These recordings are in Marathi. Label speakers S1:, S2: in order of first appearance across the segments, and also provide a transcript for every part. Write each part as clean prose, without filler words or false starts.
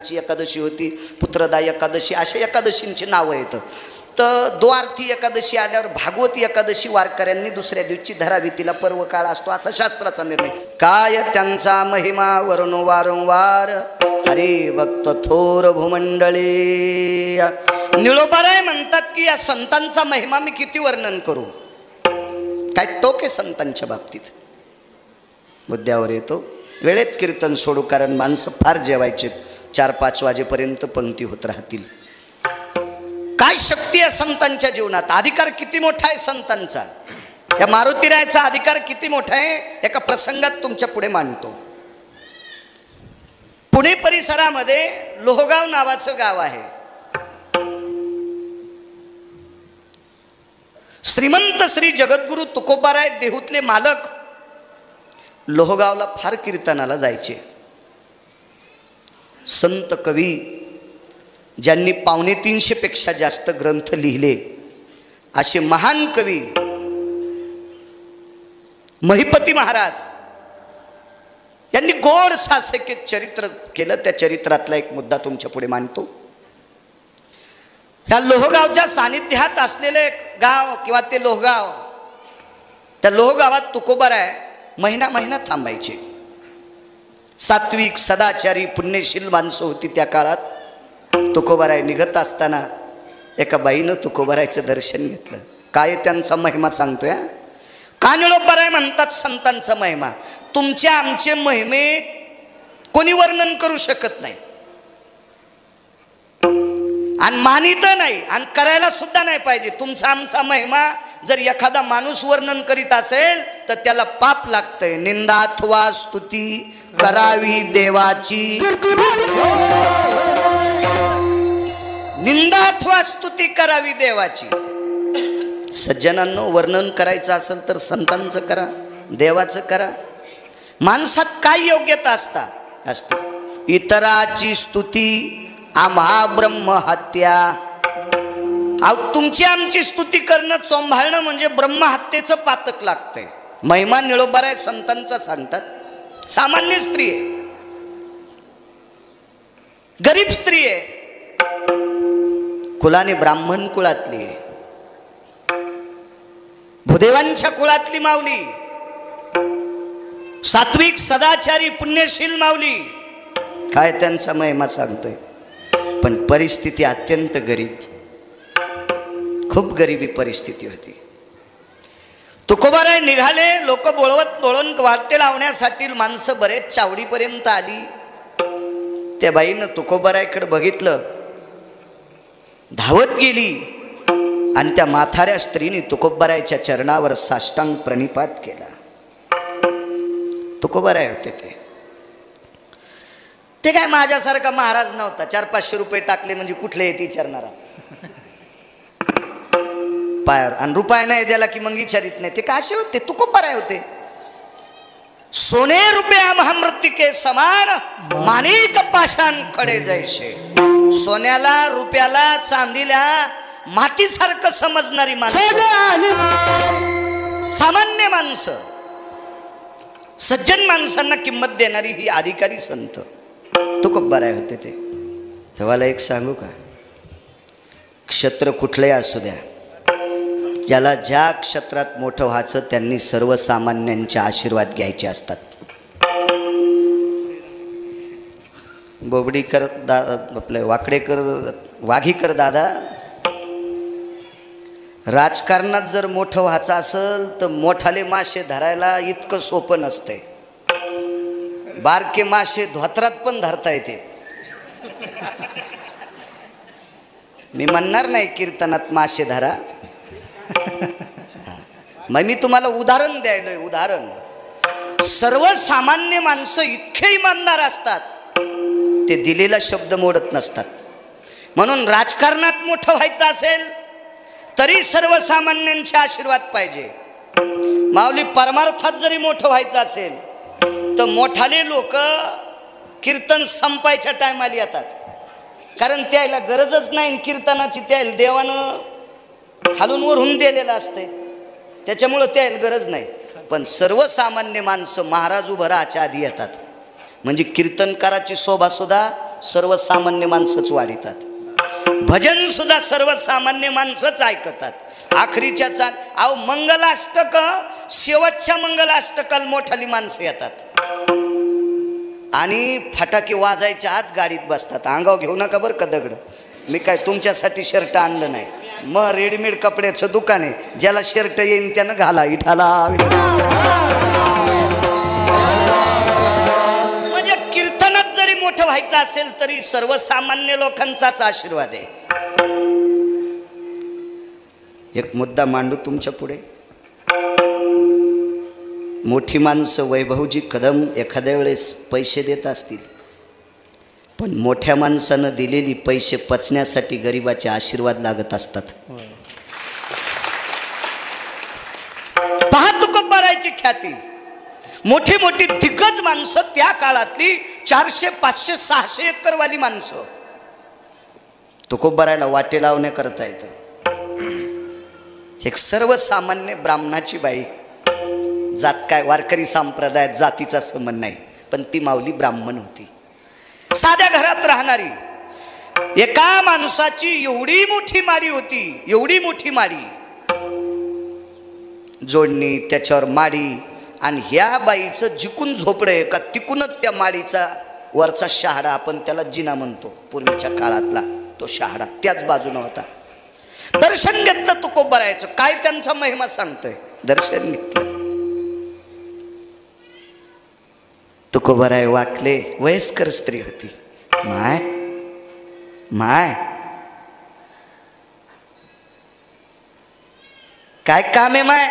S1: नागनाथची एकादशी होती, पुत्रदा एकादशी, अशा एकादशींची नावं येतं. तर द्वार्थी एकादशी आल्यावर भागवती एकादशी वारकऱ्यांनी दुसऱ्या दिवशी धरावी, तिला पर्व काळ असतो असा शास्त्राचा निर्णय. काय त्यांचा महिमा वर्णो वारंवार, हरे भक्त थोर भूमंडळे. निळोबाराय म्हणतात की या संतांचा महिमा मी किती वर्णन करू, काय टोके संतांच्या बाबतीत. मुद्द्यावर येतो. वेळेत कीर्तन सोडू, कारण माणसं फार जेवायचे, 4-5 वाजेपर्यंत पंक्ती होत राहतील. काय शक्ती आहे संतांच्या जीवनात, अधिकार किती मोठा आहे संतांचा. या मारुतीरायाचा अधिकार किती मोठा आहे, एका प्रसंगात तुमच्या पुढे मांडतो. पुणे परिसरामध्ये लोहगाव नावाचं गाव आहे. श्रीमंत श्री जगद्गुरु तुकोबाराय देहूतले मालक लोहगावला फार कीर्तनाला जायचे. संत कवी ज्यांनी 350 पेक्षा जास्त ग्रंथ लिहिले असे महान कवी महिपती महाराज यांनी गोड सासक एक चरित्र केलं. त्या चरित्रातला एक मुद्दा तुमच्या पुढे मांडतो. ह्या लोहगावच्या सानिध्यात असलेले एक गाव किंवा ते लोहगाव, त्या लोहगावात तुकोबाराय महिना थांबायचे. सात्विक सदाचारी पुण्यशील माणसं होती त्या काळात. तुकोबाराय निघत असताना एका बाईनं तुकोबारायचं दर्शन घेतलं. काय त्यांचा महिमा सांगतोय. का निळोबाराय म्हणतात संतांचा महिमा, तुमच्या आमचे महिमे कोणी वर्णन करू शकत नाही आणि मानित नाही आणि करायला सुद्धा नाही पाहिजे. तुमचा आमचा महिमा जर एखादा माणूस वर्णन करीत असेल तर त्याला पाप लागतंय. निंदा अथवा स्तुती करावी देवाची, निंदा अथवा स्तुती करावी देवाची. सज्जनांनो, वर्णन करायचं असेल तर संतांचं करा, देवाचं करा. माणसात काय योग्यता असते. इतराची स्तुती आम्हा ब्रह्महत्या. तुमची आमची स्तुती करणं, चोंभाळणं म्हणजे ब्रह्महत्येचं पातक लागतंय. महिमा निळोबाराय संतांचा सांगतात. सामान्य स्त्री आहे, गरीब स्त्री आहे, कुलाने ब्राह्मण कुळातली आहे, भूदेवांच्या कुळातली माऊली, सात्विक सदाचारी पुण्यशील माऊली. काय त्यांचा महिमा सांगतोय. पण परिस्थिती अत्यंत गरीब, खूप गरिबी परिस्थिती होती. तुकोबाराय निघाले. लोक बोळून वाटे लावण्यासाठी माणसं बरेच चावडीपर्यंत आली. त्या बाईनं तुकोबारायकडे बघितलं, धावत गेली आणि त्या म्हाताऱ्या स्त्रीने तुकोबारायच्या चरणावर साष्टांग प्रणिपात केला. तुकोबाराय होते ते काय माझ्यासारखा महाराज नव्हता. 400-500 रुपये टाकले म्हणजे कुठले येते विचारणारा पायावर, आणि रुपया नाही द्याला की मग विचारित नाही. ते का असे होते. तुकोबाराय होते. सोने रुपया महामृत्तिके समान, माणिक पाषाण खडे जैसे. सोन्याला रुपयाला चांदीला मातीसारखं समजणारी माणसं, सामान्य माणसं, सज्जन माणसांना किंमत देणारी ही अधिकारी संत तुकोबाराय होते. ते तेव्हाला एक सांगू का, क्षेत्र कुठलंही असू द्या, ज्याला ज्या क्षेत्रात मोठं व्हायचं त्यांनी सर्वसामान्यांचे आशीर्वाद घ्यायचे असतात. बोबडीकर आपले वाकडेकर वाघीकर दादा, राजकारणात जर मोठं व्हायचं असेल तर मोठाले मासे धरायला इतकं सोपं नसतंय. बारके मासे धोत्रात पण धरता येते. मी म्हणणार नाही कीर्तनात मासे धरा, मग मी तुम्हाला उदाहरण द्यायलोय. उदाहरण, सर्वसामान्य माणसं इतके इमानदार असतात ते दिलेला शब्द मोडत नसतात. म्हणून राजकारणात मोठं व्हायचं असेल तरी सर्वसामान्यांचे आशीर्वाद पाहिजे. माऊली परमार्थात जरी मोठं व्हायचं असेल तर मोठाले लोक कीर्तन संपायच्या टायमाला येतात, कारण त्याला गरजच नाही कीर्तनाची. त्याला देवानं खालून वरून दिलेलं असते, त्याच्यामुळं त्याला गरज नाही. पण सर्वसामान्य माणसं महाराज उभं राहायच्या आधी येतात. म्हणजे कीर्तनकाराची शोभा सुद्धा सर्वसामान्य माणसंच वाढीतात. भजन सुद्धा सर्वसामान्य माणसंच ऐकतात. आखरीच्या चाल अहो मंगलाष्टक शेवटच्या मंगलाष्टकाला मोठाली माणसं येतात आणि फटाके वाजायच्या आत गाडीत बसतात. अंगावर घेऊ नका बरं का दगड. मी काय तुमच्यासाठी शर्ट आणलं नाही. मग रेडीमेड कपड्याचं दुकान आहे. ज्याला शर्ट येईन त्यानं घाला. इठाला म्हणजे कीर्तनात जरी मोठं व्हायचं असेल तरी सर्वसामान्य लोकांचाच आशीर्वाद आहे. एक मुद्दा मांडू तुमच्या पुढे. मोठी माणसं वैभवजी कदम एखाद्या वेळेस पैसे देत असतील, पण मोठ्या माणसानं दिलेली पैसे पचण्यासाठी गरिबाचे आशीर्वाद लागत असतात. पहा तुकोबारायची ख्याती. मोठी मोठी दिग्गज माणसं त्या काळातली 400 500 600 एकरवाली माणसं तुकोबारायला वाटे लावण्याकरता येतं. एक सर्वसामान्य ब्राह्मणाची बाई, जात काय वारकरी संप्रदायात जातीचा संबंध नाही, पण ती माऊली ब्राह्मण होती. साध्या घरात राहणारी. एका माणसाची एवढी मोठी माडी होती, एवढी मोठी माडी, जोडणी त्याच्यावर माडी, आणि ह्या बाईचं जिकून झोपडे का तिकूनच त्या माडीचा वरचा शहाडा, आपण त्याला जिना म्हणतो पूर्वीच्या काळातला तो शहाडा, त्याच बाजूने होता. दर्शन घेतलं तुकोबारायचं. काय त्यांचा महिमा सांगतोय. दर्शन घेतलं. तुकोबाराय वाकले. वयस्कर स्त्री होती. माय माय काय काम आहे माय?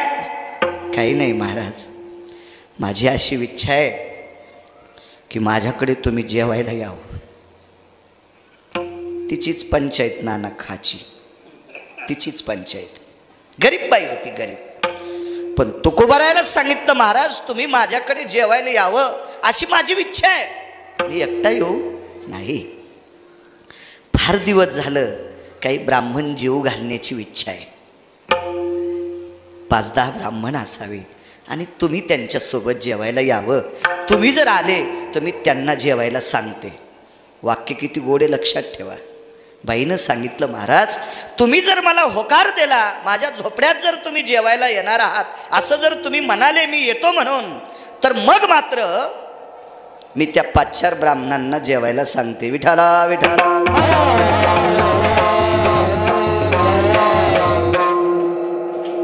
S1: काही नाही महाराज, माझी अशी इच्छा आहे की माझ्याकडे तुम्ही जेवायला यावं. तिचीच पंचायत नाना खाची, तिचीच पंचायत. गरीब बाई होती, गरीब. पण तुकोबारायला सांगितलं महाराज तुम्ही माझ्याकडे जेवायला यावं अशी माझी इच्छा आहे. मी एकटा येऊ? नाही, फार दिवस झालं काही ब्राह्मण जेवू घालण्याची इच्छा आहे. 5-10 ब्राह्मण असावे आणि तुम्ही त्यांच्यासोबत जेवायला यावं. तुम्ही जर आले तर मी त्यांना जेवायला सांगते. वाक्य किती गोडे लक्षात ठेवा. बाईनं सांगितलं महाराज तुम्ही जर मला होकार दिला, माझ्या झोपड्यात जर तुम्ही जेवायला येणार आहात असं जर तुम्ही म्हणाले मी येतो म्हणून, तर मग मात्र मी त्या 5-4 ब्राह्मणांना जेवायला सांगते. विठाला विठाला.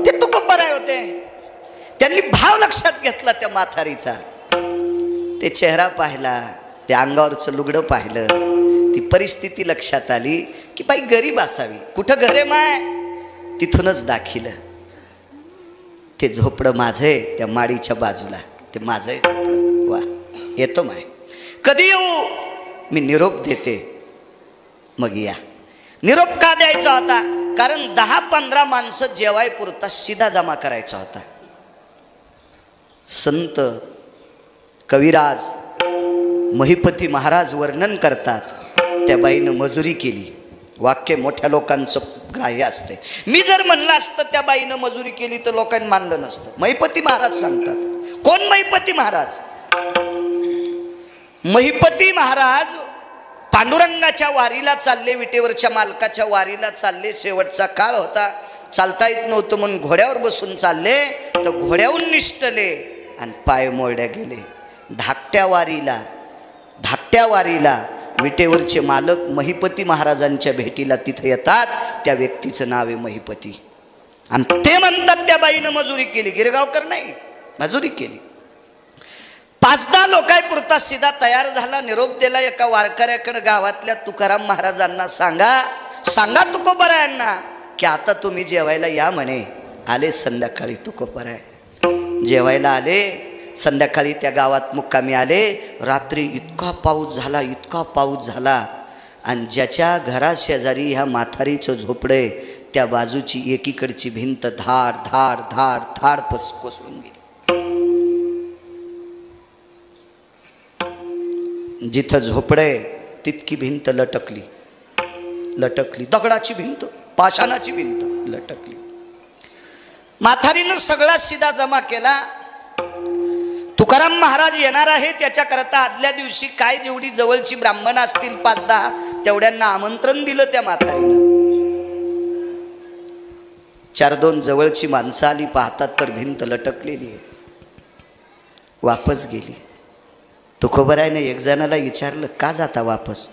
S1: ते तुकोबाराय होते. त्यांनी भाव लक्षात घेतला त्या म्हातारीचा. ते चेहरा पाहिला, त्या अंगावरचं लुगडं पाहिलं, ती परिस्थिती लक्षात आली की बाई गरीब असावी. कुठं घरे माय? तिथूनच दाखिलं. ते झोपडं माझं आहे त्या माडीच्या बाजूला, ते माझं आहे झोपडं. वा, येतो माय. कधी येऊ? मी निरोप देते, मग या. निरोप का द्यायचा होता? कारण 10-15 माणसं जेवाय पुरता शिदा जमा करायचा होता. संत कविराज महिपती महाराज वर्णन करतात, त्या बाईनं मजुरी केली. वाक्य मोठ्या लोकांचं ग्राह्य असते. मी जर म्हणलं असतं त्या बाईनं मजुरी केली तर लोकांनी मानलं नसतं. महिपती महाराज सांगतात. कोण महिपती महाराज? महिपती महाराज पांडुरंगाच्या वारीला चालले, विटेवरच्या मालकाच्या वारीला चालले. शेवटचा काळ होता, चालता येत नव्हतं म्हणून घोड्यावर बसून चालले, तर घोड्याहून निष्ठले आणि पाय मोडल्या गेले. धाकट्या वारीला विटेवरचे मालक महिपती महाराजांच्या भेटीला तिथे येतात. त्या व्यक्तीचं नाव आहे महिपती. आणि ते म्हणतात त्या बाईनं मजुरी केली. गिरगावकर नाही, मजुरी केली. 5-10 लोकांपुरता सीधा तयार झाला. निरोप दिला एका वारकऱ्याकडे गावातल्या तुकाराम महाराजांना. सांगा तुकोबारायांना की आता तुम्ही जेवायला या म्हणे. आले संध्याकाळी तुकोबाराय जेवायला आले. संध्याकाळी त्या गावात मुक्कामी आले. रात्री इतका पाऊस झाला आणि ज्याच्या घराशेजारी ह्या म्हातारीचं झोपडे, त्या बाजूची एकीकडची भिंत धाड धाड धाड धाड कोसळून गेली. जिथं झोपडे तितकी भिंत लटकली. दगडाची भिंत, पाषाणाची भिंत लटकली. म्हातारीनं सगळा शिदा जमा केला. तुकाराम महाराज येणार आहे, त्याच्याकरता आदल्या दिवशी काय जेवढी जवळची ब्राह्मण असतील 5-10 तेवढ्यांना आमंत्रण दिलं त्या म्हातारीनं. 4-2 जवळची माणसं आली, पाहतात तर भिंत लटकलेली आहे, वापस गेली. तुकोबरायने एक जणाला विचारलं, का जाता वापस?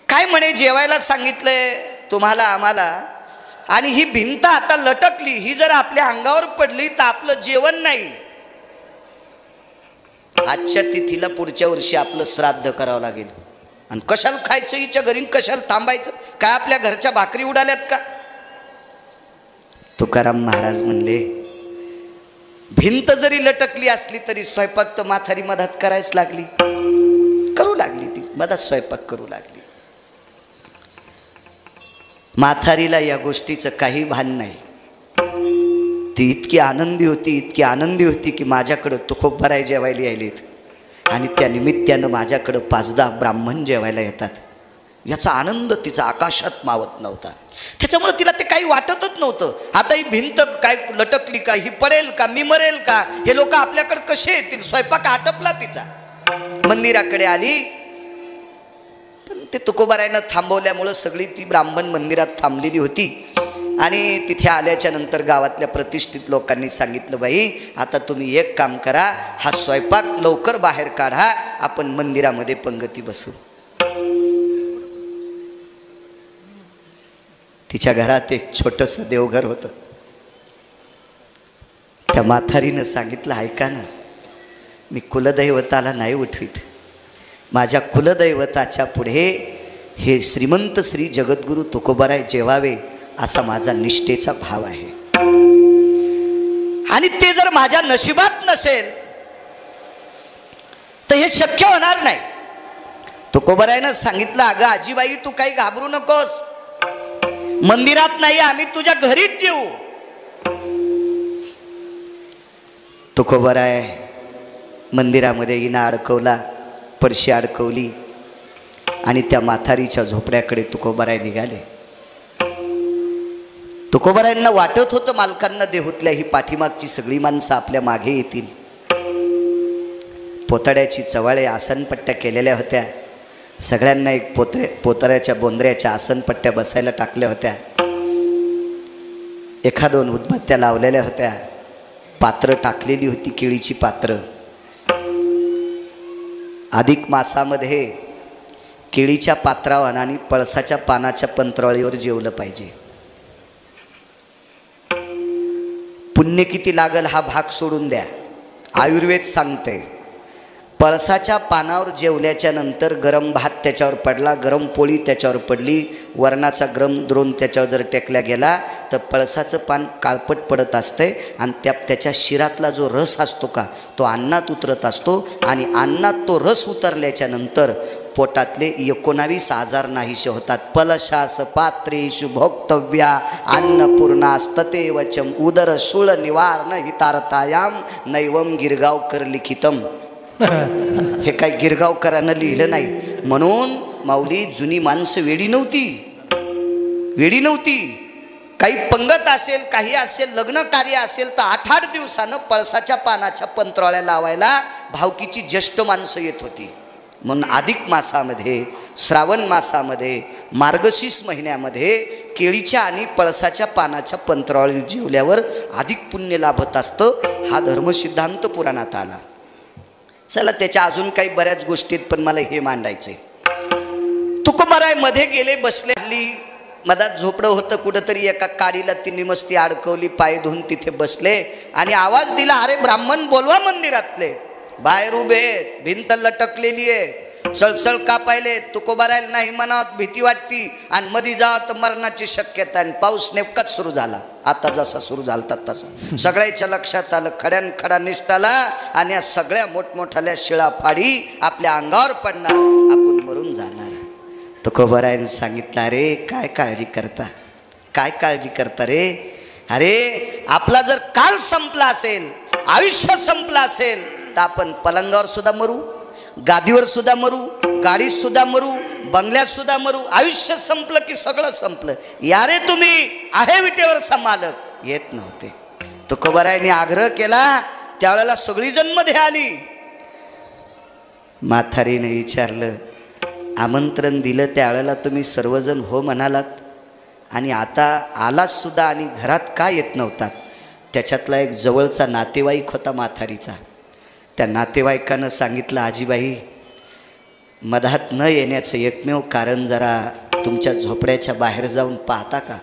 S1: काय म्हणे, जेवायला सांगितलंय तुम्हाला आम्हाला, आणि ही भिंत आता लटकली, ही जर आपल्या अंगावर पडली तर आपलं जेवण नाही. आजच्या तिथीला पुढच्या वर्षी आपलं श्राद्ध करावं लागेल, आणि कशाला खायचं हिच्या घरी, कशाला थांबायचं, काय आपल्या घरच्या भाकरी उडाल्यात का? तुकाराम महाराज म्हणले, भिंत जरी लटकली असली तरी स्वयंपाक तर म्हातारी मधात करायच लागली, करू लागली, ती मधात स्वयंपाक करू लागली. म्हातारीला या गोष्टीचं काही भान नाही. ती इतकी आनंदी होती, इतकी आनंदी होती की माझ्याकडं तुकोबराय जेवायला यायलेत, आणि त्या निमित्तानं माझ्याकडं 5-10 ब्राह्मण जेवायला येतात. याचा आनंद तिचा आकाशात मावत नव्हता. त्याच्यामुळे तिला ते काही वाटतच नव्हतं. आता ही भिंत काय लटकली का, ही पडेल का, मी मरेल का, हे लोक आपल्याकडे कसे येतील. स्वयंपाक आटपला तिचा. मंदिराकडे आली, पण ते तुकोबरायनं थांबवल्यामुळं सगळी ती ब्राह्मण मंदिरात थांबलेली होती. आणि तिथे आल्याच्या नंतर गावातल्या प्रतिष्ठित लोकांनी सांगितलं, बाई आता तुम्ही एक काम करा, हा स्वयंपाक लवकर बाहेर काढा, आपण मंदिरामध्ये पंगती बसू. तिच्या घरात एक छोटंसं देवघर होतं. त्या म्हातारीनं सांगितलं, ऐका ना, मी कुलदैवताला नाही उठवीत, माझ्या कुलदैवताच्या पुढे हे श्रीमंत श्री जगद्गुरु तुकोबराय जेवावे असा माझा निष्ठेचा भाव आहे, आणि ते जर माझ्या नशिबात नसेल तर हे शक्य होणार नाही. तुकोबरायनं सांगितलं, अगं आजीबाई तू काही घाबरू नकोस, मंदिरात नाही, आम्ही तुझ्या घरीच जेवू. तुकोबराय मंदिरामध्ये इना अडकवला, पडशी अडकवली, आणि त्या म्हातारीच्या झोपड्याकडे तुकोबराय निघाले. तुकोबरायांना वाटत होतं मालकांना देहूतल्या ही पाठीमागची सगळी माणसं आपल्या मागे येतील. पोतड्याची चवाळे आसनपट्ट्या केलेल्या होत्या, सगळ्यांना एक पोतऱ्याच्या बोंद्र्याच्या आसनपट्ट्या बसायला टाकल्या होत्या. 1-2 उदबत्त्या लावलेल्या होत्या, पात्र टाकलेली होती, केळीची पात्र. अधिक मासामध्ये केळीच्या पात्रावर आणि पळसाच्या पानाच्या पंत्रावळीवर जेवलं पाहिजे. पुण्य किती लागल हा भाग सोडून द्या, आयुर्वेद सांगते. पळसाच्या पानावर जेवल्याच्या नंतर गरम भात त्याच्यावर पडला, गरम पोळी त्याच्यावर पडली, वरणाचा गरम द्रोण त्याच्यावर जर टेकला गेला तर पळसाचं पान काळपट पडत असते, आणि त्याच्या शिरातला जो रस असतो का तो अन्नात उतरत असतो, आणि अन्नात तो रस उतरल्याच्या नंतर पोटातले 19 आजार नाहीसे होतात. पलशास पात्रेषु भोक्तव्या अन्नपूर्णास्तते वचम उदर शूळ निवारण हितार्थायाम नैवम गिरगावकर लिखितम. हे काय गिरगावकरांना लिहिलं नाही. म्हणून माऊली जुनी माणसं वेडी नव्हती, वेडी नव्हती. काही पंगत असेल, काही असेल, लग्न कार्य असेल तर 8-8 दिवसानं पळसाच्या पानाच्या पंत्रावळ्या लावायला भावकीची ज्येष्ठ माणसं येत होती. म्हणून अधिक मासामध्ये, श्रावण मासामध्ये, मार्गशीर्ष महिन्यामध्ये केळीच्या आणि पळसाच्या पानाच्या पंत्रावळी जेवल्यावर अधिक पुण्य लाभत असतं. हा धर्मसिद्धांत पुराणात आला. चला, त्याच्या अजून काही बऱ्याच गोष्टीत, पण मला हे मांडायचे. तुकोबराय मध्ये गेले, बसले. मधात झोपडं होतं कुठंतरी, एका काडीला तिने मस्ती अडकवली, पाय धुवून तिथे बसले आणि आवाज दिला, अरे ब्राह्मण बोलवा मंदिरातले. बाहेर उभे, भिंत लटकलेली आहे, चळचळ कापायले. तुकोबरायला नाही म्हणावत, भीती वाटती, आणि मध्ये जावं तर मरणाची शक्यता. आणि पाऊस नेमकाच सुरू झाला, आता जसा सुरू झाला तसा. सगळ्याच्या लक्षात आलं, खड्यान खडा निष्ठाला, आणि या सगळ्या मोठमोठ्याल्या शिळा फाडी आपल्या अंगावर पडणार, आपण मरून जाणार. तुकोबरायने सांगितलं, अरे काय काळजी करता, काय काळजी करता रे. अरे आपला जर काल संपला असेल, आयुष्य संपलं असेल तर आपण पलंगावर सुद्धा मरू, गादीवर सुद्धा मरू, गाडीत सुद्धा मरू, बंगल्यात सुद्धा मरू. आयुष्य संपलं की सगळं संपलं. या रे तुम्ही आहे विटेवरचा मालक. येत नव्हते. तुकोबरायने आग्रह केला, त्यावेळेला सगळी जण मध्ये आली. म्हातारीने विचारलं, आमंत्रण दिलं त्यावेळेला तुम्ही सर्वजण हो म्हणालात आणि आता आलात सुद्धा आणि घरात का येत नव्हतात? त्याच्यातला एक जवळचा नातेवाईक होता म्हातारीचा. त्या नातेवाईकानं सांगितलं, आजीबाई मधात न येण्याचं एकमेव कारण जरा तुमच्या झोपड्याच्या बाहेर जाऊन पाहता का?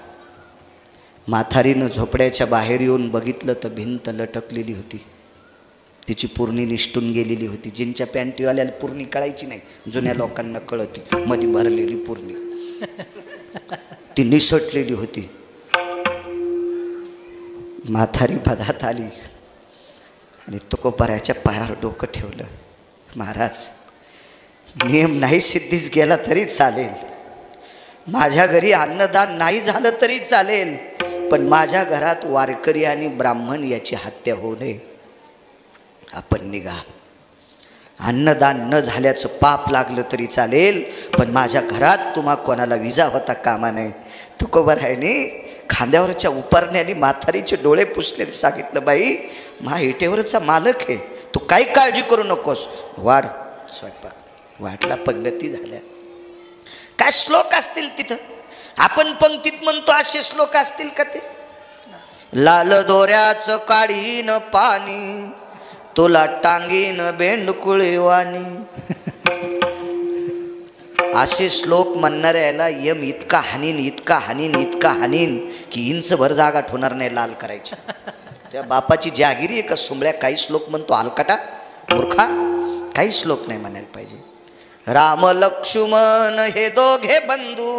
S1: म्हातारीनं झोपड्याच्या बाहेर येऊन बघितलं तर भिंत लटकलेली होती. तिची पूर्णी निष्ठून गेलेली होती. जिनच्या पॅन्टीवाल्याला पूर्णी कळायची नाही, जुन्या लोकांना कळती, मध्ये भरलेली पूर्णी ती निसटलेली होती. म्हातारी मधात आली आणि तुकोबाराच्या पायावर डोकं ठेवलं. महाराज, नियम नाही सिद्धीस गेला तरी चालेल, माझ्या घरी अन्नदान नाही झालं तरी चालेल, पण माझ्या घरात वारकरी आणि ब्राह्मण याची हत्या होऊ नये. आपण निघा. अन्नदान न झाल्याचं पाप लागलं तरी चालेल, पण माझ्या घरात तुम्हा कोणाला विजा होता कामा नये. तुकोबारायने खांद्यावरच्या उपरण्याने म्हातारीचे डोळे पुसले. सांगितलं, बाई मा इटेवरचा मालक आहे, तू काही काळजी करू नकोस, वाढ स्वयंपाक. वाटला, पंगती झाल्या. काय श्लोक असतील तिथं? आपण पंक्तीत म्हणतो असे श्लोक असतील का ते? लाल दोऱ्याचं काढीन पाणी, तुला टांगीन बेंडकुळीवाणी. असे श्लोक म्हणणाऱ्याला यम इतका हानीन, इतका हानीन, इतका हानीन की इंचभर जागा ठेवणार नाही लाल करायची. त्या बापाची जागिरी आहे का सुंबळ्या काही श्लोक म्हणतो? अलकाटा मूर्खा, काही श्लोक नाही म्हणायला पाहिजे. राम लक्ष्मण हे दोघे बंधू,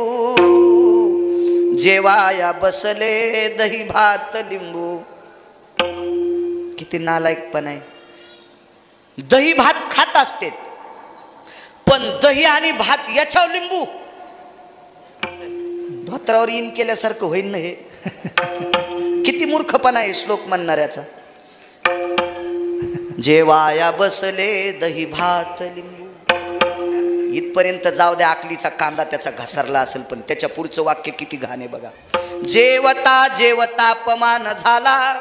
S1: जेवाया बसले दही भात लिंबू. किती नालायकपण आहे. दही भात खात असते, पण दही आणि भात याच्यावर लिंबू. धोत्रावर इन केल्यासारखं होईल ना हे. किती मूर्खपणा आहे श्लोक म्हणणाऱ्याचा. जेवाया बसले दही भात लिंबू. इथपर्यंत जाऊ द्या, आकलीचा कांदा त्याचा घसरला असेल, पण त्याच्या पुढचं वाक्य किती घाण आहे बघा. जेवता जेवता अपमान झाला,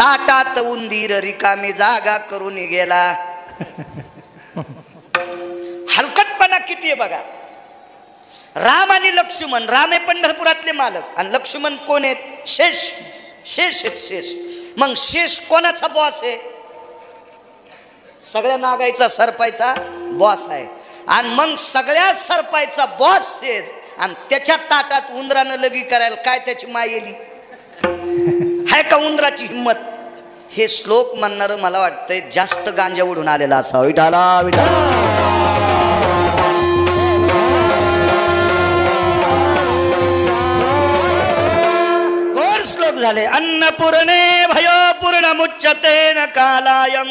S1: ताटात उंदीर रिकामी जागा करून गेला. हलकटपणा किती आहे बघा. राम आणि लक्ष्मण, राम आहे पंढरपुरातले मालक आणि लक्ष्मण कोण आहेत? शेष. शेष आहेत शेष. मग शेष कोणाचा बॉस आहे? सगळ्या नागायचा सरपायचा बॉस आहे. आणि मग सगळ्या सरपायचा बॉस शेष, आणि त्याच्या ताटात उंदरानं लगी करायला काय त्याची मायेली आहे का उंदराची हिंमत? हे श्लोक म्हणणारं मला वाटतंय जास्त गांजा उडून आलेला असा. विठाला विठाला. गोड श्लोक झाले. अन्नपूर्णे भयो पूर्ण मुच्यते न कालायम,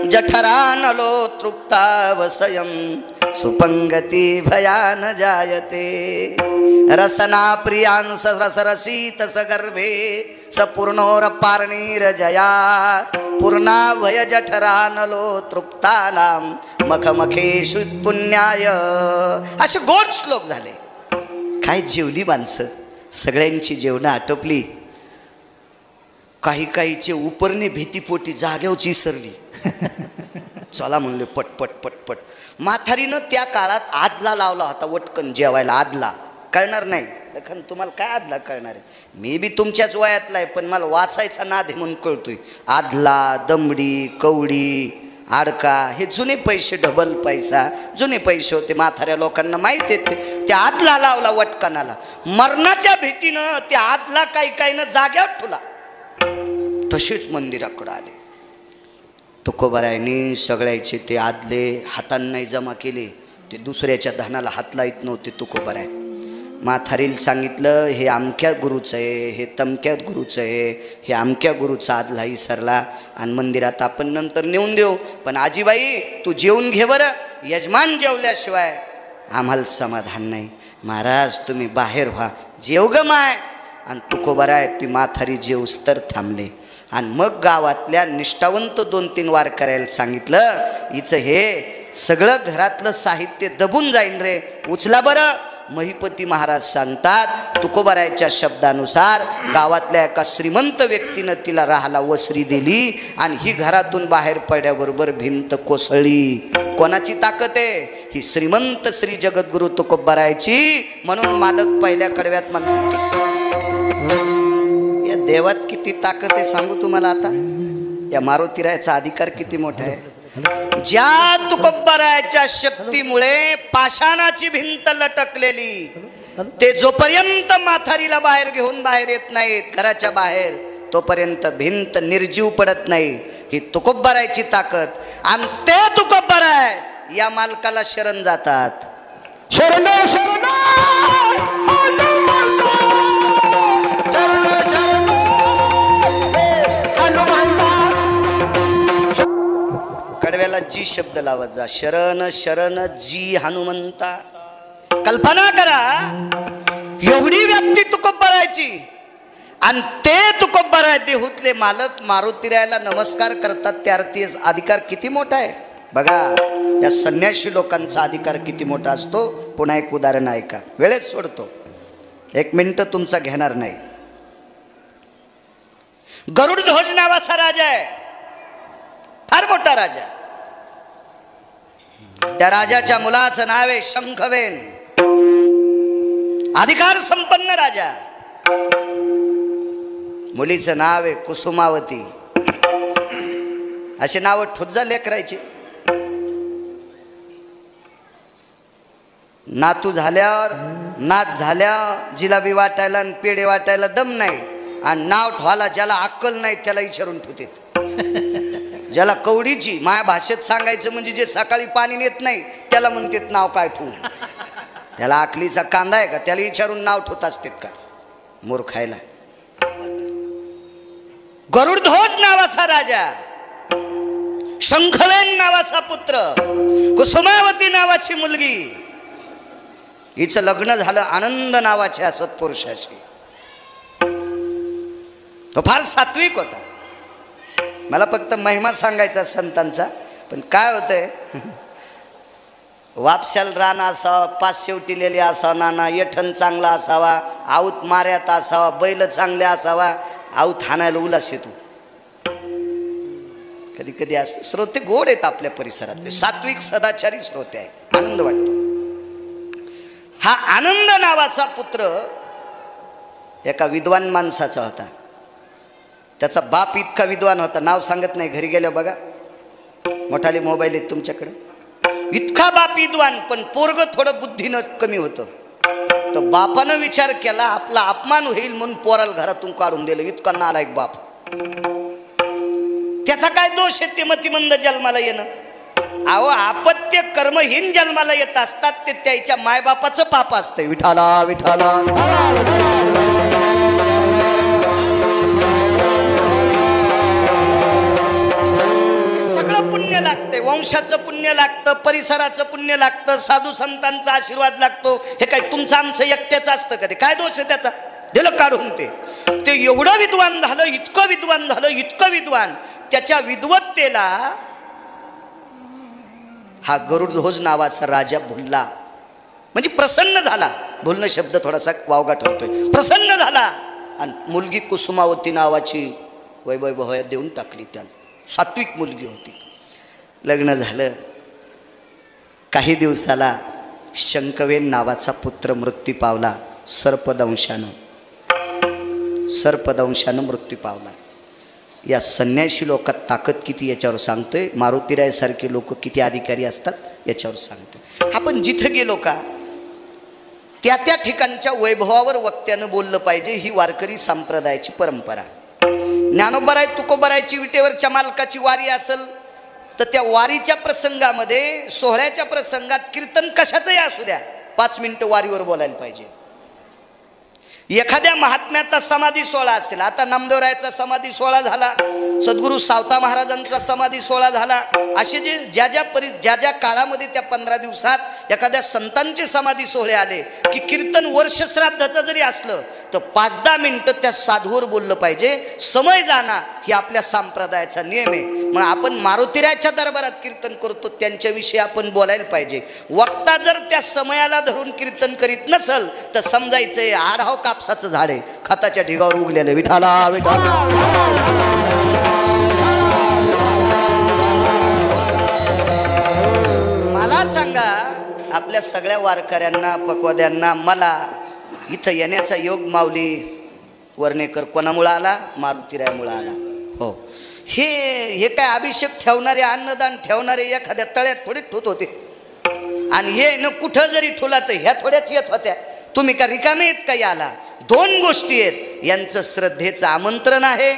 S1: जठरानलो तृप्तावसयम, सुपंगती भयान जायते. रसना प्रियांस रसरसीत सगर्भे, सपूर्णोर पारणीर जया, पूर्णाभय जठरानलो तृप्तानाम, मखमखेषु पुण्याय. असे गोड श्लोक झाले. काय जेवली माणसं, सगळ्यांची जेवणं आटोपली. काही काहीचे उपरणे भीतीपोटी जाग्यावची सरली. चला म्हणले पट पट पट पट. म्हातारीनं त्या काळात आदला लावला होता वटकन जेवायला. आदला कळणार नाही लखन, तुम्हाला काय आदला कळणार आहे? मी बी तुमच्याच वयातला आहे, पण मला वाचायचा नाद आहे म्हणून कळतोय. आदला, दमडी, कवडी, आडका हे जुने पैसे, डबल पैसा जुने पैसे होते. म्हाताऱ्या लोकांना माहीत येते. त्या आदला लावला वटकनाला. मरणाच्या भीतीनं त्या आदला काही काहीनं जाग्यावर ठेवला. तसेच मंदिराकडे आले. तुकोबारायने सगळ्याचे ते आदले हातांना जमा केले. ते दुसऱ्याच्या धनाला हात लाईत नव्हते तुकोबाराय. म्हातारीला सांगितलं, हे अमक्या गुरुचं आहे, हे तमक्या गुरुचं आहे, हे अमक्या गुरुचा आदला विसरला आणि मंदिरात आपण नंतर नेऊन देऊ, पण आजीबाई तू जेवून घे बरं, यजमान जेवल्याशिवाय आम्हाला समाधान नाही. महाराज तुम्ही बाहेर व्हा, जेव ग माय. आणि तुकोबाराय ती म्हातारी जेवस तर थांबले. आणि मग गावातल्या निष्ठावंत 2-3 वार करायला सांगितलं, हिचं हे सगळं घरातलं साहित्य दबून जाईन रे, उचला बरं. महिपती महाराज सांगतात, तुकोबारायच्या शब्दानुसार गावातल्या एका श्रीमंत व्यक्तीनं तिला राहायला वसरी दिली आणि ही घरातून बाहेर पडल्याबरोबर भिंत कोसळली. कोणाची ताकद आहे? ही श्रीमंत श्री जगद्गुरु तुकोबारायची. म्हणून मालक पहिल्या कडव्यात म्हणतात, या देवात किती ताकद आहे सांगू तुम्हाला. आता या मारुतीरायाचा अधिकार किती मोठा आहे. ज्या तुकोबारायच्या शक्तीमुळे पाषाणाची भिंत लटकलेली, ते जोपर्यंत माथारीला बाहेर घेऊन बाहेर येत नाहीत घराच्या बाहेर, तोपर्यंत भिंत निर्जीव पडत नाही. ही तुकोबारायची ताकद. आणि ते तुकोबाराय या मालकाला शरण जातात.
S2: शरण शरण
S1: कडव्याला जी शब्द लावत जा. शरण शरण जी हनुमंता. कल्पना करा, एवढी व्याप्ती तुकोबारायची आणि ते तुकोबाराय देहूतले मालक मारुतीरायाला नमस्कार करतात. त्या अर्थी अधिकार किती मोठा आहे बघा. या संन्यासी लोकांचा अधिकार किती मोठा असतो. पुन्हा एक उदाहरण ऐका, वेळेत सोडतो, 1 मिनिट तुमचा घेणार नाही. गरुडध्वज नावाचा राजा आहे, फार मोठा राजा. त्या राजाच्या मुलाचं नाव आहे शंखवेन. अधिकार संपन्न राजा. मुलीचं नाव आहे कुसुमावती. असे नाव ठुज्जा लेकरायचे. नातू झाल्यावर नाच झाल्यावर जिलाबी वाटायला आणि पेढे वाटायला दम नाही, आणि नाव ठेवायला ज्याला अक्कल नाही त्याला विचारून ठेवतात. ज्याला कवडीची माया भाषेत सांगायचं म्हणजे जे सकाळी पाणी नेत नाही त्याला म्हणतात नाव काय ठेवू. त्याला आकलीचा कांदा आहे का, त्याला विचारून नाव ठेवत असतात का मूर्खायला. गरुडध्वज नावाचा राजा, शंखवेन नावाचा पुत्र, कुसुमावती नावाची मुलगी. हिचं लग्न झालं आनंद नावाच्या सत्पुरुषाशी. तो फार सात्विक होता. मला फक्त महिमा सांगायचा संतांचा. पण काय होतंय, वापशाल रान असावा, पाच शेवटीलेली असावा, नाना येठण चांगला असावा, आऊत माऱ्यात असावा, बैल चांगले असावा, आऊत हाणायला उलास येतो. कधी कधी असं श्रोते गोड आहेत आपल्या परिसरातले, सात्विक सदाचारी श्रोते आहेत, आनंद वाटतो. हा आनंद नावाचा पुत्र एका विद्वान माणसाचा होता. त्याचा बाप इतका विद्वान होता, नाव सांगत नाही, घरी गेल्या बघा, मोठाले मोबाईल आहेत तुमच्याकडे. इतका बाप विद्वान, पण पोरग थोडं बुद्धीनं कमी होतं. तर बापानं विचार केला आपला अपमान होईल म्हणून पोराला घरातून काढून दिलं. इतका नालायक बाप. त्याचा काय दोष आहे ते मतिमंद जन्माला येणं. अहो, अपत्य कर्महीन जन्माला येत असतात ते त्याच्या मायबापाचं पाप असतंय. विठाला विठाला सगळं पुण्य लागतंय. वंशाचं पुण्य लागतं, परिसराचं पुण्य लागतं, साधू संतांचा आशीर्वाद लागतो. हे काय तुमचं आमचं एकट्याचं असतं का? ते काय दोष आहे त्याचा? दिलं काढून. ते एवढं विद्वान झालं, इतकं विद्वान झालं, इतकं विद्वान. त्याच्या विद्वत्तेला हा गरुडध्वज नावाचा राजा भुलला, म्हणजे प्रसन्न झाला. भुलणं शब्द थोडासा वावगा ठरतोय. प्रसन्न झाला आणि मुलगी कुसुमावती नावाची वैभव देऊन टाकली. त्याला सात्विक मुलगी होती. लग्न झालं. काही दिवसाला शंखवेन नावाचा पुत्र मृत्यू पावला. सर्पदंशानं मृत्यू पावला. या संन्यासी लोकात ताकद किती याच्यावर सांगतोय. मारुतीरायासारखे लोक किती अधिकारी असतात याच्यावर सांगतोय. आपण जिथं गेलो का त्या त्या ठिकाणच्या वैभवावर वक्त्यानं बोललं पाहिजे. ही वारकरी संप्रदायाची परंपरा. ज्ञानोबाराय तुकोबारायची विटेवरच्या मालकाची वारी असेल तर त्या वारीच्या प्रसंगामध्ये, सोहळ्याच्या प्रसंगात कीर्तन कशाचंही असू द्या, 5 मिनिटं वारीवर बोलायला पाहिजे. एखाद्या महात्म्याचा समाधी सोहळा असेल, आता नामदेवरायाचा समाधी सोहळा झाला, सद्गुरू सावता महाराजांचा समाधी सोहळा झाला, असे जे ज्या ज्या काळामध्ये त्या 15 दिवसात एखाद्या संतांचे समाधी सोहळे आले की कीर्तन वर्ष श्राद्धाचं जरी असलं तर 5-10 मिनिटं त्या साधूवर बोललं पाहिजे, समय जाणा ही आपल्या संप्रदायाचा नियम आहे. मग आपण मारुतीरायाच्या दरबारात कीर्तन करतो त्यांच्याविषयी आपण बोलायला पाहिजे. वक्ता जर त्या समयाला धरून कीर्तन करीत नसल तर समजायचंय आढाव कापसाचं झाड आहे, खताच्या ढिगावर उगलेलं. विठाला विठाला. मला सांगा, आपल्या सगळ्या वारकऱ्यांना पकवाद्यांना मला इथं येण्याचा योग माऊली वर्णेकर कोणामुळे आला? मारुतीरायामुळे आला. हो, हे काय अभिषेक ठेवणारे, अन्नदान ठेवणारे एखाद्या तळ्यात थोडे ठेवत होते आणि हे न कुठं जरी ठेवला तर ह्या थोड्याच येत होत्या. तुम्ही का रिकामे आहेत का याला? 2 गोष्टी आहेत, यांचं श्रद्धेचं आमंत्रण आहे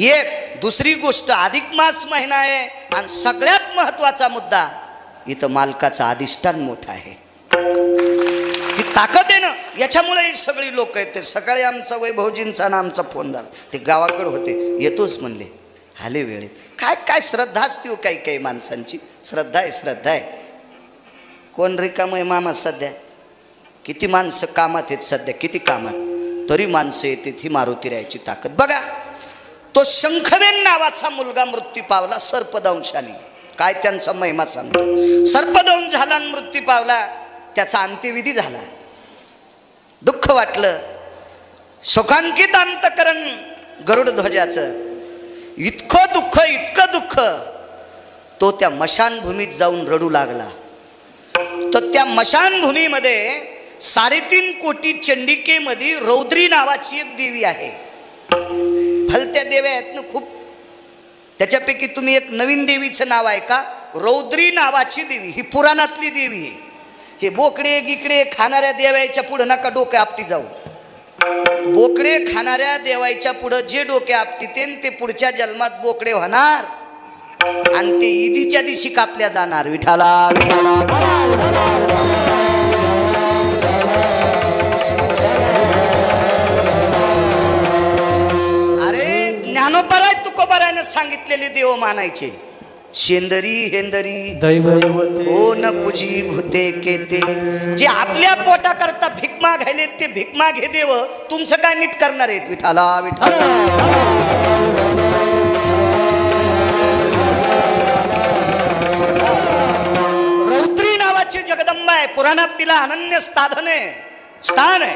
S1: एक, दुसरी गोष्ट अधिक मास महिना आहे, आणि सगळ्यात महत्वाचा मुद्दा इथं मालकाचं अधिष्ठान मोठं आहे, ही ताकद आहे ना. याच्यामुळे ही सगळी लोक आहेत. ते सकाळी आमचा वैभवजींचा ना आमचा फोन झाला, ते गावाकडे होते, येतोच म्हणले, आले वेळेत. काय काय श्रद्धा असते हो काही काही माणसांची. श्रद्धा आहे. कोण रिकाम आहे मामा सध्या? किती माणसं कामात आहेत सध्या, किती कामात, तरी माणसं येते. ही मारुतीरायाची ताकद बघा. तो शंखवेन नावाचा मुलगा मृत्यू पावला सर्पदंशाने. काय त्यांचा महिमा सांगतो. सर्पदंश झाला आणि मृत्यू पावला, त्याचा अंत्यविधी झाला. दुःख वाटलं. शोकांकित अंतकरण गरुडध्वजाचं. इतकं दुःख तो त्या मशानभूमीत जाऊन रडू लागला. तर त्या मशानभूमीमध्ये 3.5 कोटी चंडिकेमध्ये रौद्री नावाची एक देवी आहे. भलत्या देव्या आहेत ना खूप. त्याच्यापैकी तुम्ही एक नवीन देवीचं नाव आहे का? रौद्री नावाची देवी. ही पुराणातली देवी आहे. हे बोकडे गिकडे खाणाऱ्या देवाच्या पुढं नका डोके आपटी जाऊ. बोकडे खाणाऱ्या देवाच्या पुढं जे डोके आपटीते ते पुढच्या जन्मात बोकडे होणार आणि ते ईदीच्या दिवशी कापल्या जाणार. विठाला अरे ज्ञानोबराय तुकोबरायने सांगितलेले देव मानायचे. शेंदरी हेंदरी ओ न पूजी भूते केते. जे आपल्या पोटा करता भीक मागायले ते भीक मागे देव तुमचं काय नीट करणार आहेत. विठाला विठाला. रौद्री नावाची जगदंबा आहे. पुराणात तिला अनन्य स्थान आहे.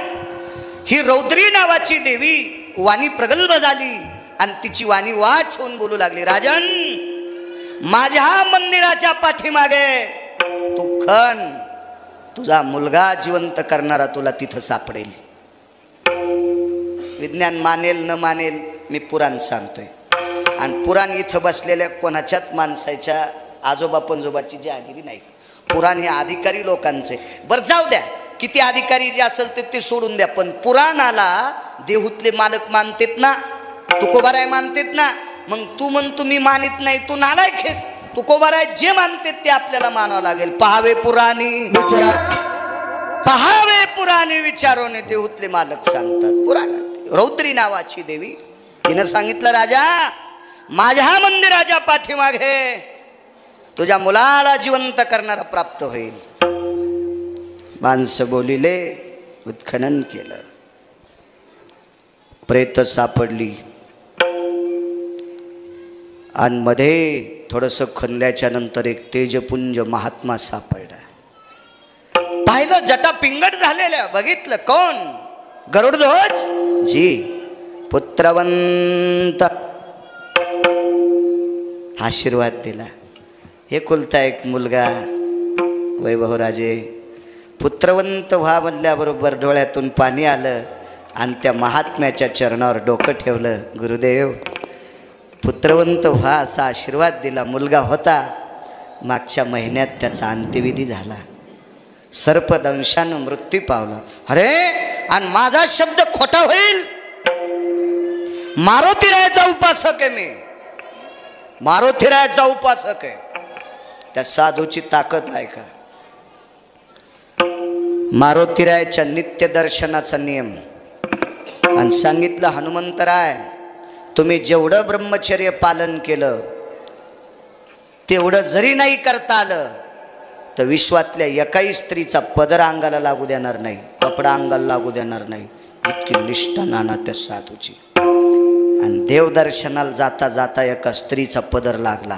S1: ही रौद्री नावाची देवी वाणी प्रगल्भ झाली आणि तिची वाणी वाच होऊन बोलू लागली. राजन, माझ्या मंदिराच्या पाठीमागे तू खण, तुझा मुलगा जिवंत करणारा तुला तिथं सापडेल. विज्ञान मानेल न मानेल, मी पुराण सांगतोय. आणि पुराण इथं बसलेल्या कोणाच्याच माणसाच्या आजोबा पंजोबाची जहागिरी नाही. पुराण हे अधिकारी लोकांचे. बरं जाऊ द्या, किती अधिकारी जे असेल ते सोडून द्या, पण पुराणाला देहूतले मालक मानतेत ना, तुकोबाराय मानतेत ना. मग तू म्हण तुम्ही मानित नाही, तू नालायक आहेस. तुकोबाराय जे मानतेत ते आपल्याला मानावं लागेल. पहावे पुराणी विचारोने देहूतले मालक सांगतात. पुराणात रौद्री नावाची देवी, तिनं सांगितलं, राजा माझ्या मंदिराच्या पाठीमागे तुझ्या मुलाला जिवंत करणारा प्राप्त होईल. माणसं बोलिले, उत्खनन केलं, प्रेत सापडली आणि मध्ये थोडंसं खणल्याच्या नंतर एक तेजपुंज महात्मा सापडला. पाहिलं जटा पिंगट झालेल्या. बघितलं कोण? गरुडध्वज जी पुत्रवंत. आशीर्वाद दिला. हे कुलता एक मुलगा वैभवराजे पुत्रवंत व्हा म्हणल्याबरोबर डोळ्यातून पाणी आलं आणि त्या महात्म्याच्या चरणावर डोकं ठेवलं. गुरुदेव पुत्रवंत व्हा असा आशीर्वाद दिला. मुलगा होता. मागच्या महिन्यात त्याचा अंत्यविधी झाला. सर्पदंशानं मृत्यू पावला. अरे, आणि माझा शब्द खोटा होईल? मारुतीरायाचा उपासक आहे मी. मारुतीरायाचा उपासक आहे. त्या साधूची ताकद आहे का? मारुतीरायाच्या नित्य दर्शनाचा नियम आणि सांगितलं, हनुमंतराय तुम्ही जेवढं ब्रह्मचर्य पालन केलं तेवढं जरी नाही करता आलं तर विश्वातल्या एकाही स्त्रीचा पदर अंगाला लागू देणार नाही, कपडा अंगाला लागू देणार नाही. इतकी निष्ठा नाना त्या साधूची. आणि देवदर्शनाला जाता जाता एका स्त्रीचा पदर लागला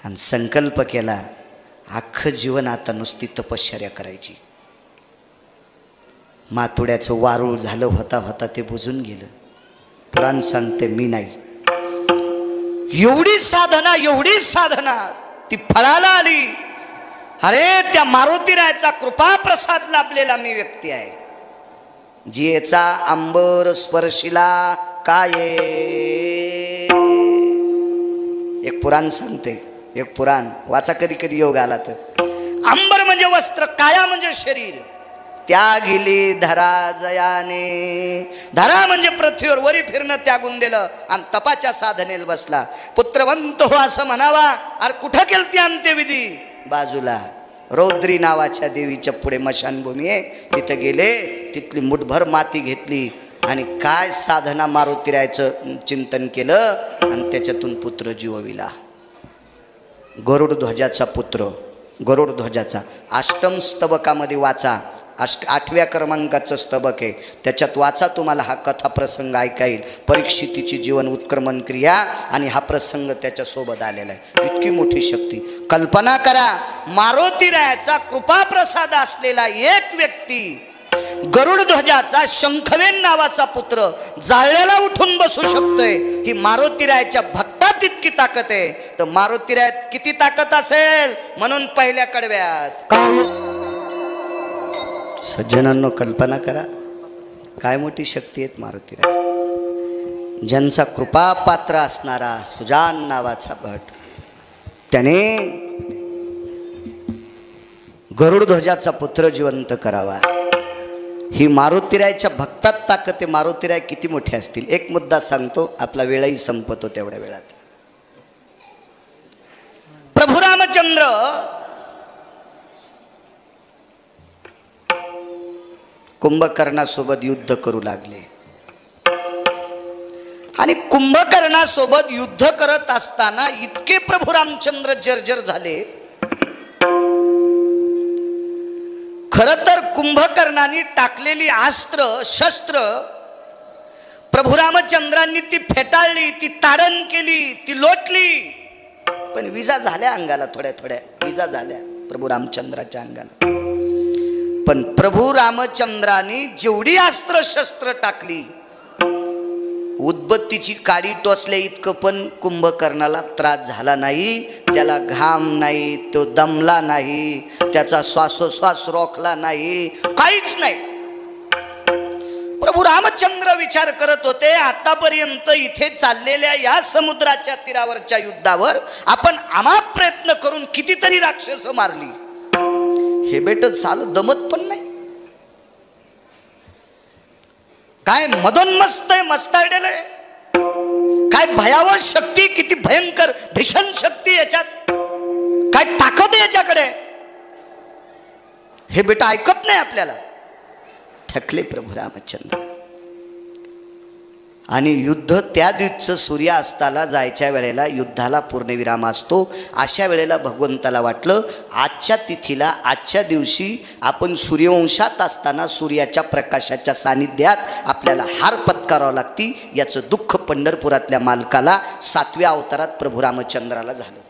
S1: आणि संकल्प केला, अख्खं जीवन आता नुसती तपश्चर्या करायची. मातुड्याचं वारूळ झालं होता होता ते बुजून गेलं. पुराण सांगते मी नाही, एवढी साधना ती फळाला आली. अरे त्या मारुतीरायाचा कृपा प्रसाद लाभलेला मी व्यक्ती आहे, जियेचा अंबर स्पर्शिला काय. एक पुराण सांगते, एक पुराण वाचा कधी कधी योग आला तर. अंबर म्हणजे वस्त्र, काया म्हणजे शरीर. त्यागिली धरा जयाने, धरा म्हणजे पृथ्वीवर वरी फिरणं त्यागून दिलं आणि तपाच्या साधनेला बसला. पुत्रवंत हो असं म्हणावा. अरे कुठं केलती अंत्यविधी? बाजूला रौद्री नावाच्या देवीच्या पुढे मशानभूमी आहे, तिथं गेले, तिथली मुठभर माती घेतली आणि काय साधना मारुतीरायाचं चिंतन केलं आणि त्याच्यातून पुत्र जीवविला. गरुड ध्वजाचा पुत्र, गरुड ध्वजाचा. अष्टम स्तबकामध्ये वाचा, 8व्या क्रमांकाचं स्तबक आहे, त्याच्यात वाचा, तुम्हाला हा कथा प्रसंग ऐका येईल. परीक्षितीची जीवन उत्क्रमण क्रिया आणि हा प्रसंग त्याच्यासोबत आलेला आहे. इतकी मोठी शक्ती. कल्पना करा, मारुतीरायाचा कृपाप्रसाद असलेला एक व्यक्ती, गरुड ध्वजाचा शंखवेन नावाचा पुत्र जाळल्याला उठून बसू शकतोय. ही मारुतीरायाच्या भक्तात इतकी ताकद आहे. तर मारुतीरायात किती ताकद असेल म्हणून पहिल्या कडव्यात. सज्जनांनो कल्पना करा, काय मोठी शक्ती आहेत मारुतीराय. ज्यांचा कृपा पात्र असणारा सुजान नावाचा भट, त्याने गरुड ध्वजाचा पुत्र जिवंत करावा. ही मारुतीरायच्या भक्तात ताकद आहे. मारुतीराय किती मोठे असतील. एक मुद्दा सांगतो, आपला वेळही संपतो तेवढ्या वेळात. प्रभू रामचंद्र कुंभकर्णासोबत युद्ध करू लागले आणि कुंभकर्णासोबत युद्ध करत असताना इतके प्रभू रामचंद्र जर्जर झाले. खरं तर कुंभकर्णाने टाकलेली अस्त्र शस्त्र प्रभू रामचंद्रांनी ती फेटाळली, ती ताडण केली, ती लोटली, पण विजा झाल्या अंगाला, थोड्या थोड्या विजा झाल्या प्रभू रामचंद्राच्या अंगाला. पण प्रभू रामचंद्राने जेवढी अस्त्र शस्त्र टाकली, उदबत्तीची काडी टोचल्या इतकं पण कुंभकर्णाला त्रास झाला नाही. त्याला घाम नाही, तो दमला नाही, त्याचा श्वासोश्वास रोखला नाही, काहीच नाही. प्रभू रामचंद्र विचार करत होते, आतापर्यंत इथे चाललेल्या या समुद्राच्या तीरावरच्या युद्धावर आपण अमाप प्रयत्न करून कितीतरी राक्षस मारली, हे बेट चाल दमत पण नाही. काय मदोन्मस्त आहे, मस्ताडलेलं आहे. काय भयावह शक्ती, किती भयंकर भीषण शक्ती याच्यात, काय ताकद आहे याच्याकडे, हे बेटा ऐकत नाही आपल्याला. थकले प्रभू रामचंद्र. आणि युद्ध त्या दिवशी सूर्यास्ताला जायच्या वेळेला युद्धाला पूर्णविराम असतो. अशा वेळेला भगवंताला वाटलं, आजच्या तिथीला, आजच्या दिवशी आपण सूर्यवंशात असताना सूर्याच्या प्रकाशाच्या सानिध्यात आपल्याला हार पत्करावं लागती. याचं दुःख पंढरपुरातल्या मालकाला 7व्या अवतारात प्रभू रामचंद्राला झालं.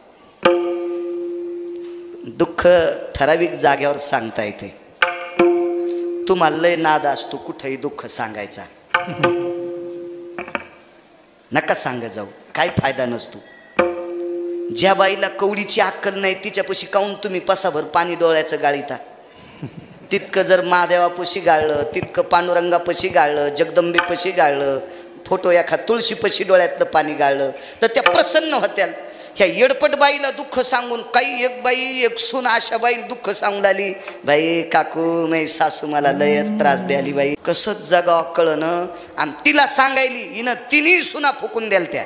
S1: दुःख ठराविक जाग्यावर सांगता येते. तुम्हाला लय नाद असतो कुठेही दुःख सांगायचा, नका सांग जाऊ, काय फायदा नसतो. ज्या बाईला कवडीची अक्कल नाही तिच्यापाशी काऊन तुम्ही पसाभर पाणी डोळ्याचं गाळीता. तितकं जर महादेवापाशी गाळलं, तितकं पांडुरंगापाशी गाळलं, जगदंबेपाशी गाळलं, फोटो एखा तुळशीपाशी डोळ्यातलं पाणी गाळलं तर त्या प्रसन्न होत्या. ह्या येडपट बाईला दुःख सांगून, काही एक बाई, एक सून अशा बाईला दुःख सांगून आली, बाई काकू मै सासू मला लयच त्रास द्याली बाई, कसं जगावं कळणं. आणि तिला सांगायली, हिनं तिन्ही सुना फुकून द्याल त्या.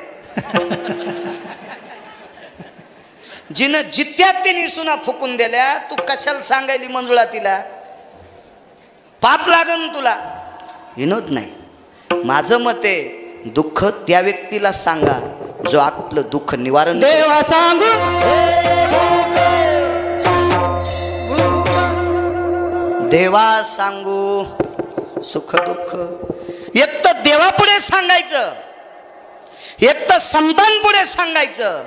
S1: जिनं जित्या तिन्ही सुना फुकून दिल्या, तू कशाला सांगायली मंजुळा तिला, पाप लागन तुला. विनोद नाही. माझं मत आहे दुःख त्या व्यक्तीला सांगा जो आपलं दुःख निवारण
S2: देवा सांगू
S1: देवा सांगू सुख दुःख. एक तर देवापुढे सांगायचं, एक तर संतांपुढे सांगायचं,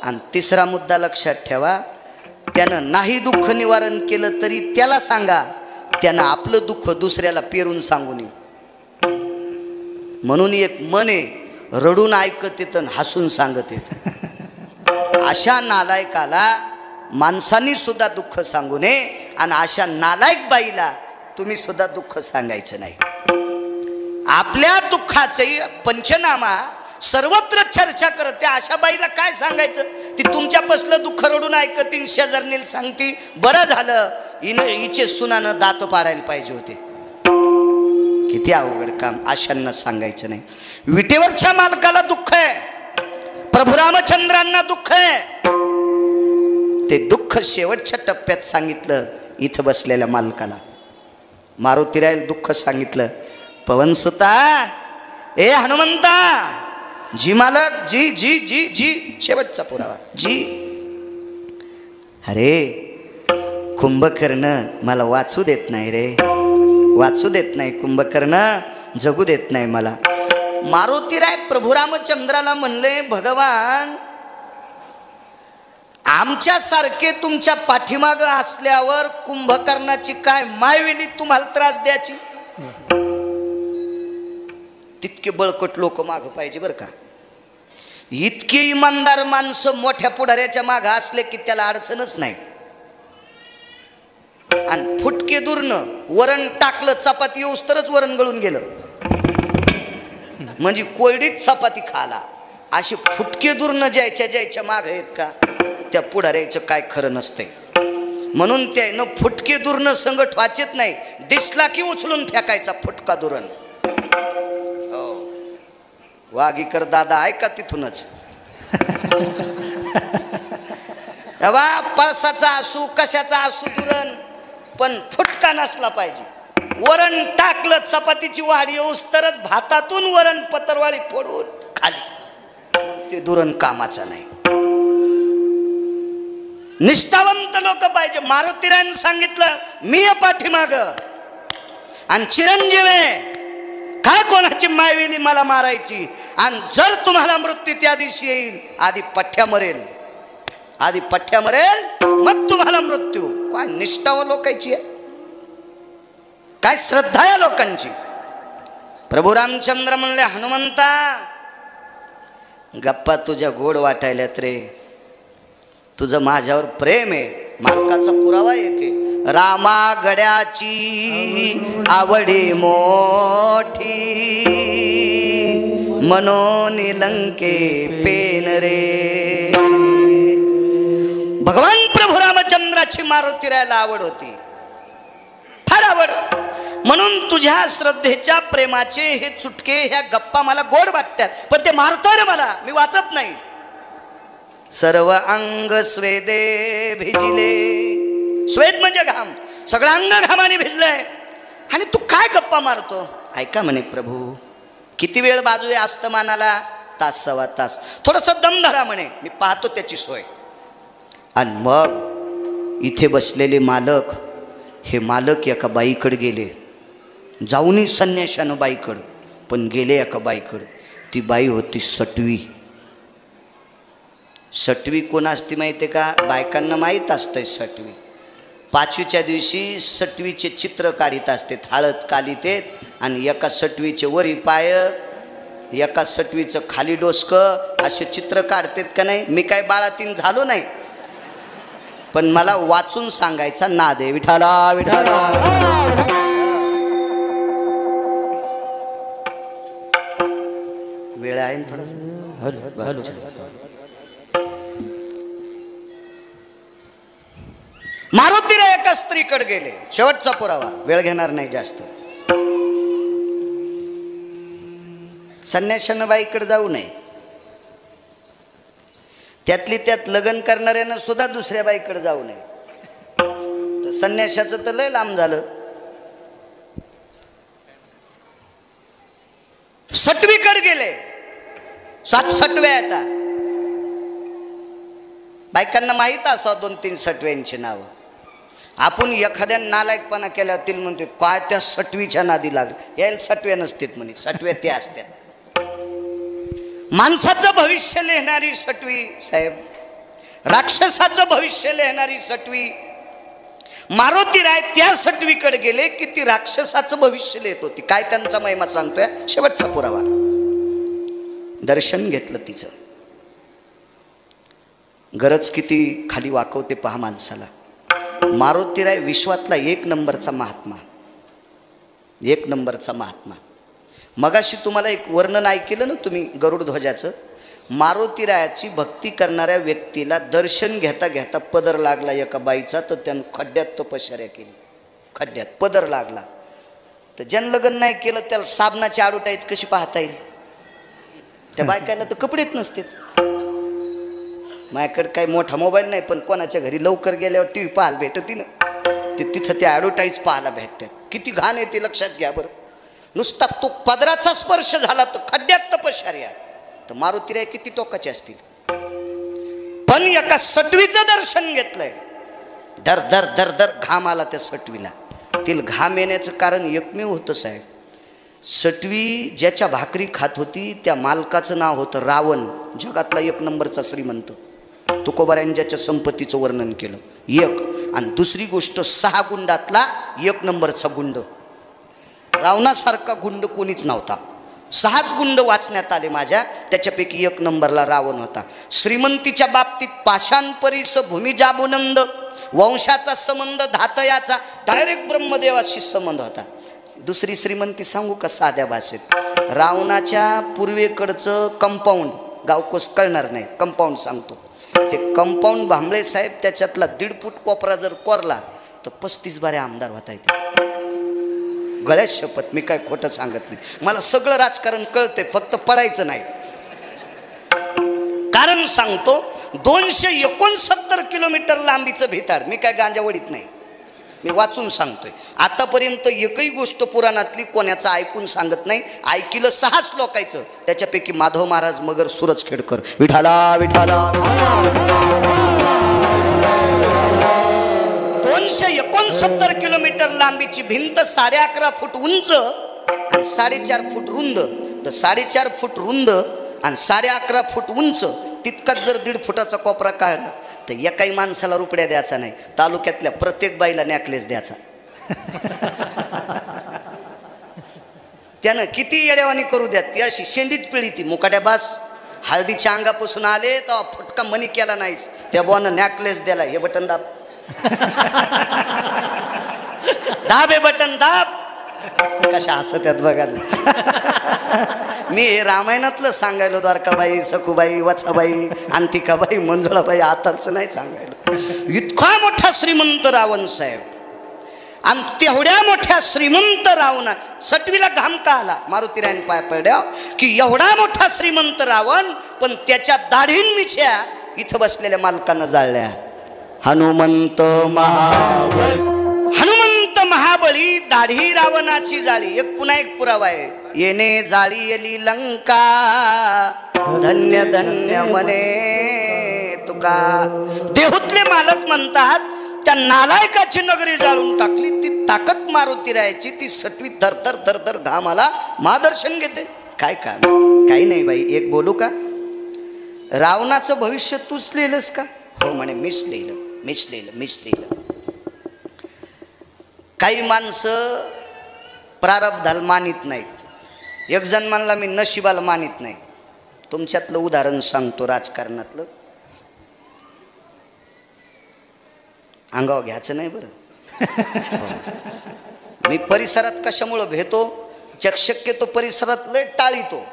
S1: आणि तिसरा मुद्दा लक्षात ठेवा, त्यानं नाही दुःख निवारण केलं तरी त्याला सांगा, त्यानं आपलं दुःख दुसऱ्याला पेरून सांगू नये. म्हणून एक मन आहे, रडून ऐकत येतं हसून सांगत येतं. अशा नालायकाला माणसांनी सुद्धा दुःख सांगू नये, आणि अशा नालायक बाईला तुम्ही सुद्धा दुःख सांगायचं नाही. आपल्या दुःखाचे पंचनामा सर्वत्र चर्चा करते. अशा बाईला काय सांगायचं? ती तुमच्यापासलं दुःख रडून ऐकतील, शेजारणीला सांगती बरं झालं हिचे सुनानं दात पाडायला पाहिजे होते. किती अवघड काम. अशांना सांगायचं नाही. विटेवरच्या मालकाला दुःख आहे, प्रभू रामचंद्रांना दुःख आहे, ते दुःख शेवटच्या टप्प्यात सांगितलं इथं बसलेल्या मालकाला. मारुतीरायाला दुःख सांगितलं, पवनसुता ए हनुमंता, जी मालक, जी जी जी जी, शेवटचा पुरावा जी. अरे कुंभकर्ण मला वाचू देत नाही रे, वाचू देत नाही कुंभकर्ण, जगू देत नाही मला. मारुतीराय प्रभू रामचंद्राला म्हणले, भगवान आमच्यासारखे तुमच्या पाठीमाग असल्यावर कुंभकर्णाची काय मायवेली तुम्हाला त्रास द्यायची? तितके बळकट लोक माग पाहिजे बरं का. इतके इमानदार माणसं मोठ्या पुढाऱ्याच्या माग असले की त्याला अडचणच नाही. आणि फुटके दूरनं वरण टाकलं, चपाती येऊस तरच वरण गळून गेलं, म्हणजे कोरडीत चपाती खाला. असे फुटके दूरनं ज्याच्या माग आहेत का त्या पुढाऱ्याचं काय खरं नसतंय. म्हणून त्यानं फुटके दूरनं संगत वाचत नाही, दिसला की उचलून फेकायचा फुटका दुरण. वागीकर दादा ऐका तिथूनच. तेव्हा पळसाचा असू कशाचा असू दुरण, पण फुटका नसला पाहिजे. वरण टाकलं, चपातीची वाढ येऊस तरच भातातून वरण पत्रवाळी फोडून खाली, ते दुरण कामाचा नाही. निष्ठावंत लोक पाहिजे. मारुतीरायानं सांगितलं मी आहे पाठीमाग आणि चिरंजीव आहे, काय कोणाची मायवेली मला मारायची. आणि जर तुम्हाला मृत्यू त्या दिवशी येईल, आधी पठ्ठ्या मरेल, आधी पठ्ठ्या मरेल मग तुम्हाला मृत्यू. काय निष्ठा व लोकांची आहे, काय श्रद्धा आहे लोकांची. प्रभू रामचंद्र म्हणले, हनुमंता गप्पा तुझ्या गोड वाटायल्यात रे, तुझं माझ्यावर प्रेम आहे. मालकाचा पुरावा एक आहे, रामा गड्याची आवडी मोठी, मनोन लंके पेन रे. भगवान प्रभू रामचंद्राची मारुतीरायाला आवड होती, फार आवड. म्हणून तुझ्या श्रद्धेच्या प्रेमाचे हे चुटके, ह्या गप्पा मला गोड वाटतात, पण ते मारतोय मला, मी वाचत नाही. सर्व अंग स्वेदे भिजिले, स्वेद म्हणजे घाम, सगळं अंग घामाने भिजलंय, आणि तू काय गप्पा मारतो? ऐका म्हणे प्रभू, किती वेळ बाजू आहे अस्तमानाला? तास सवा तास. थोडस दम धरा म्हणे, मी पाहतो त्याची सोय. आणि मग इथे बसलेले मालक, हे मालक एका बाईकडे गेले, जाऊनही संन्याशानं बाईकडं, पण गेले एका बाईकडं. ती बाई होती सटवी. सटवी कोण असते माहिती का? बायकांना माहीत असतंय सटवी. पाचवीच्या दिवशी सटवीचे चित्र काढीत असते, हळद कालितेत, आणि एका सटवीचे वरी पाय, एका सटवीचं खाली डोसकं, असे चित्र काढतात का नाही? मी काय बाळातीन झालो नाही, पण मला वाचून सांगायचा नाद आहे. विठाला विठाला. वेळ आहे ना थोडस. मारुतीराय एका स्त्रीकडे गेले, शेवटचा पुरावा, वेळ घेणार नाही जास्त. संन्याशानं बाईकडे जाऊ नये, त्यातली त्यात लग्न करणाऱ्यानं सुद्धा दुसऱ्या बाईकडे जाऊ नये. संन्याशाचं तर लय लांब झालं. सटवीकडे गेले, 7 सटव्या आता. बायकांना माहीत असावं 2-3 सटव्यांची नावं. आपण एखाद्या नालायकपणा केल्यावर तिला म्हणतो काय त्या सटवीच्या नादी लागलं. यायला सटव्या नसतात म्हणे, सटव्या त्या असतात. माणसाचं भविष्य लिहिणारी सटवी साहेब, राक्षसाचं भविष्य लिहिणारी सटवी. मारुती राय त्या सटवीकडे गेले की ती राक्षसाचं भविष्य लिहित होती. काय त्यांचा महिमा सांगतोय, शेवटचा पुरावा. दर्शन घेतलं तिचं. गरज किती खाली वाकवते पहा माणसाला. मारुती राय विश्वातला 1 नंबरचा महात्मा, 1 नंबरचा महात्मा. मगाशी तुम्हाला एक वर्णन ऐकलं ना तुम्ही गरुड ध्वजाचं. मारुती रायाची भक्ती करणाऱ्या व्यक्तीला दर्शन घेता घेता पदर लागला एका बाईचा, तर त्यानं खड्ड्यात तपश्चर्या केली. खड्ड्यात पदर लागला. तर ज्यानं लग्न नाही केलं त्याला साबणाची आडूटाईच कशी पाहता येईल. त्या बायकायला तर कपडेच नसतात. माझ्याकडे काही मोठा मोबाईल नाही, पण कोणाच्या घरी लवकर गेल्यावर टी व्ही पाहायला भेटते ना, ते तिथं त्या ॲडव्हर्टाईज पाहायला भेटतात. किती घाण आहे ते लक्षात घ्या बरं. नुसता तो पदराचा स्पर्श झाला तर खड्ड्यात तपश्चर्या. तर मारुतीराय किती टोकाचे असतील. पण एका सटवीचं दर्शन घेतलंय. दर दर दर दर घाम आला त्या सटवीला. तिला घाम येण्याचं कारण एकमेव होतं साहेब. सटवी ज्याच्या भाकरी खात होती त्या मालकाचं नाव होतं रावण, जगातला 1 नंबरचा श्रीमंत. तुकोबारायन ज्याच्या संपत्तीचं वर्णन केलं 1. आणि दुसरी गोष्ट 6 गुंडातला 1 नंबरचा गुंड. रावणासारखा गुंड कोणीच नव्हता. 6च गुंड वाचण्यात आले माझ्या, त्याच्यापैकी 1 नंबरला रावण होता. श्रीमंतीच्या बाबतीत पाषाण परीस भूमी जाबुनंद, वंशाचा संबंध धातयाचा, डायरेक्ट ब्रह्मदेवाशी संबंध होता. दुसरी श्रीमंती सांगू का साध्या भाषेत. रावणाच्या पूर्वेकडचं कंपाऊंड, गावकोस कळणार नाही, कंपाऊंड सांगतो. हे कंपाऊंड भांबळे साहेब त्याच्यातला 1.5 फूट कोपरा जर कोरला तर 35 बारे आमदार होता येते. गळ्यात शपथ, मी काय खोटं सांगत नाही. मला सगळं राजकारण कळते, फक्त पडायचं नाही. कारण सांगतो, 269 किलोमीटर लांबीचं भिताड. मी काय गांजा वडीत नाही, मी वाचून सांगतोय. आतापर्यंत एकही गोष्ट पुराणातली कोणाचं ऐकून सांगत नाही. ऐकिलं 6च लोकांचं, त्याच्यापैकी माधव महाराज मगर, सूरज खेडकर. विठाला विठाला. 269 किलोमीटर लांबीची भिंत, 11.5 फूट उंच आणि 4.5 फूट रुंद. तर 4.5 फूट रुंद आणि 11.5 फूट उंच, तितकाच जर 1.5 फुटाचा कोपरा काढला तर एकाही माणसाला रुपया द्यायचा नाही. तालुक्यातल्या प्रत्येक बाईला नेकलेस द्यायचा. त्यानं किती येड्यावानी करू द्या, ती अशी शेंडीच पिळी ती मुकाट्या बास. हळदीच्या अंगापासून आले तर फुटका मनी केला नाहीस, त्या बॉनं नेकलेस द्याला. हे बटन दाब, दाब हे बटन दाब. कशा हसत्यात बघा. मी हे रामायणातलं सांगायलो. द्वारकाबाई, सखूबाई, वत्साबाई, अंतिकाबाई, मंजुळाबाई, आताच नाही सांगायलो. इतका मोठा श्रीमंत रावण साहेब. आणि तेवढ्या मोठ्या श्रीमंत रावणा सटवीला घाम का आला. मारुतीरायन पाय पडल्या की एवढा मोठा श्रीमंत रावण, पण त्याच्या दाढीन मिछ्या इथं बसलेल्या मालकांना जाळल्या. हनुमंत महाबळी, हनुमंत महाबळी, दाढी रावणाची जाळी. एक पुन्हा एक पुरावा आहे. येणे जाळी येली लंका, धन्य धन्य म्हणे तुका. देहूतले मालक म्हणतात त्या नालायकाची नगरी जाळून टाकली. ती ताकद मारुतीरायाची. ती सटवी थरथर थरथर घामाला महादर्शन घेते. काय काम, काही नाही बाई. एक बोलू का, रावणाचं भविष्य तूच लिहिलंस का. हो म्हणे, मीच लिहिलं, मीच लिहिलं, मीच लिहिलं. काही माणसं प्रारब्धाला मानित नाहीत. एक जण म्हणला मी नशिबाला मानित नाही. तुमच्यातलं उदाहरण सांगतो राजकारणातलं. अंगावर घ्यायचं नाही बरं. मी परिसरात कशामुळं भेटतो, शक्यतो परिसरात लय टाळीतो.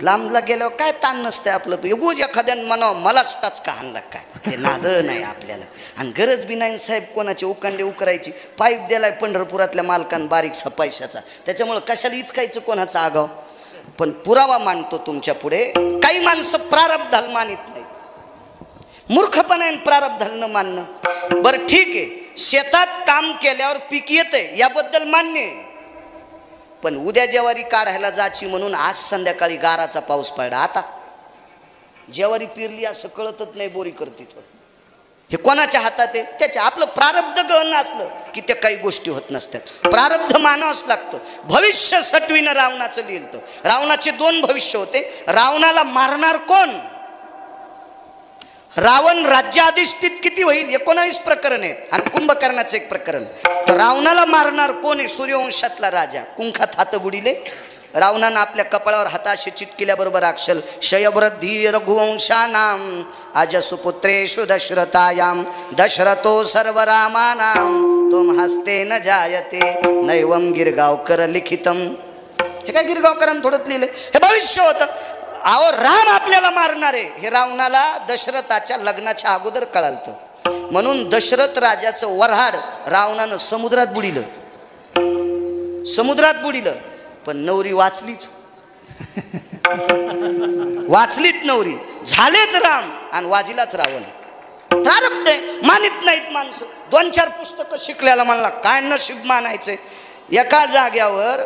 S1: लांबला गेल्यावर काय ताण नसते आपलं. एवढं एखाद्यानं म्हणावं मलाच टाच का हाणला काय, ते नाद नाही आपल्याला. आणि गरज बी नाही साहेब कोणाचे उकांडे उकरायची. पाईप दिलाय पंढरपुरातल्या मालकान बारीकसा पैशाचा, त्याच्यामुळं कशाला इचकायचं कोणाचा आगाव. पण पुरावा मानतो तुमच्या पुढे. काही माणसं प्रारब्धाला मानित नाही. मूर्खपणा आहे प्रारब्धाला न मानणं. बरं ठीक आहे, शेतात काम केल्यावर पीक येते याबद्दल मान्य आहे. पण उद्या ज्वारी काढायला जायची म्हणून आज संध्याकाळी गाराचा पाऊस पडला. आता ज्वारी पेरली असं कळतच नाही बोरी करते. हे कोणाच्या हातात आहे? त्याच्या. आपलं प्रारब्ध गहन असलं की त्या काही गोष्टी होत नसतात. प्रारब्ध मानावंच लागतं. भविष्य सटवीनं रावणाचं लिहिलं. रावणाचे 2 भविष्य होते. रावणाला मारणार कोण? रावण राज्याधिष्ठित किती होईल? 19 प्रकरण आहेत आणि कुंभकर्णाचं 1 प्रकरण. तर रावणाला मारणार कोण आहे? सूर्यवंशातला राजा. कुंखात हात बुडिले. रावणानं आपल्या कपाळावर हाताशी चिटकिल्याबरोबर अक्षल शयवृद्धी रघुवंशानाम अजसुपुत्रेषु दशरथायाम दशरथो सर्व रामानाम तुम हस्ते न जायते नैवम गिरगावकर लिखितम. हे काय गिरगावकरांनी थोडं लिहिलं? हे भविष्य होतं. अहो राम आपल्याला मारणार आहे हे रावणाला दशरथाच्या लग्नाच्या अगोदर कळालतं. म्हणून दशरथ राजाचं वऱ्हाड रावणानं समुद्रात बुडिलं. समुद्रात बुडिलं. पण नवरी वाचलीच. वाचलीच नवरी. झालेच राम आणि वाजिलाच रावण. प्रारब्ध आहे. मानित नाहीत माणसं. 2-4 पुस्तकं शिकल्याला म्हणला काय नशीब मानायचंय. एका जाग्यावर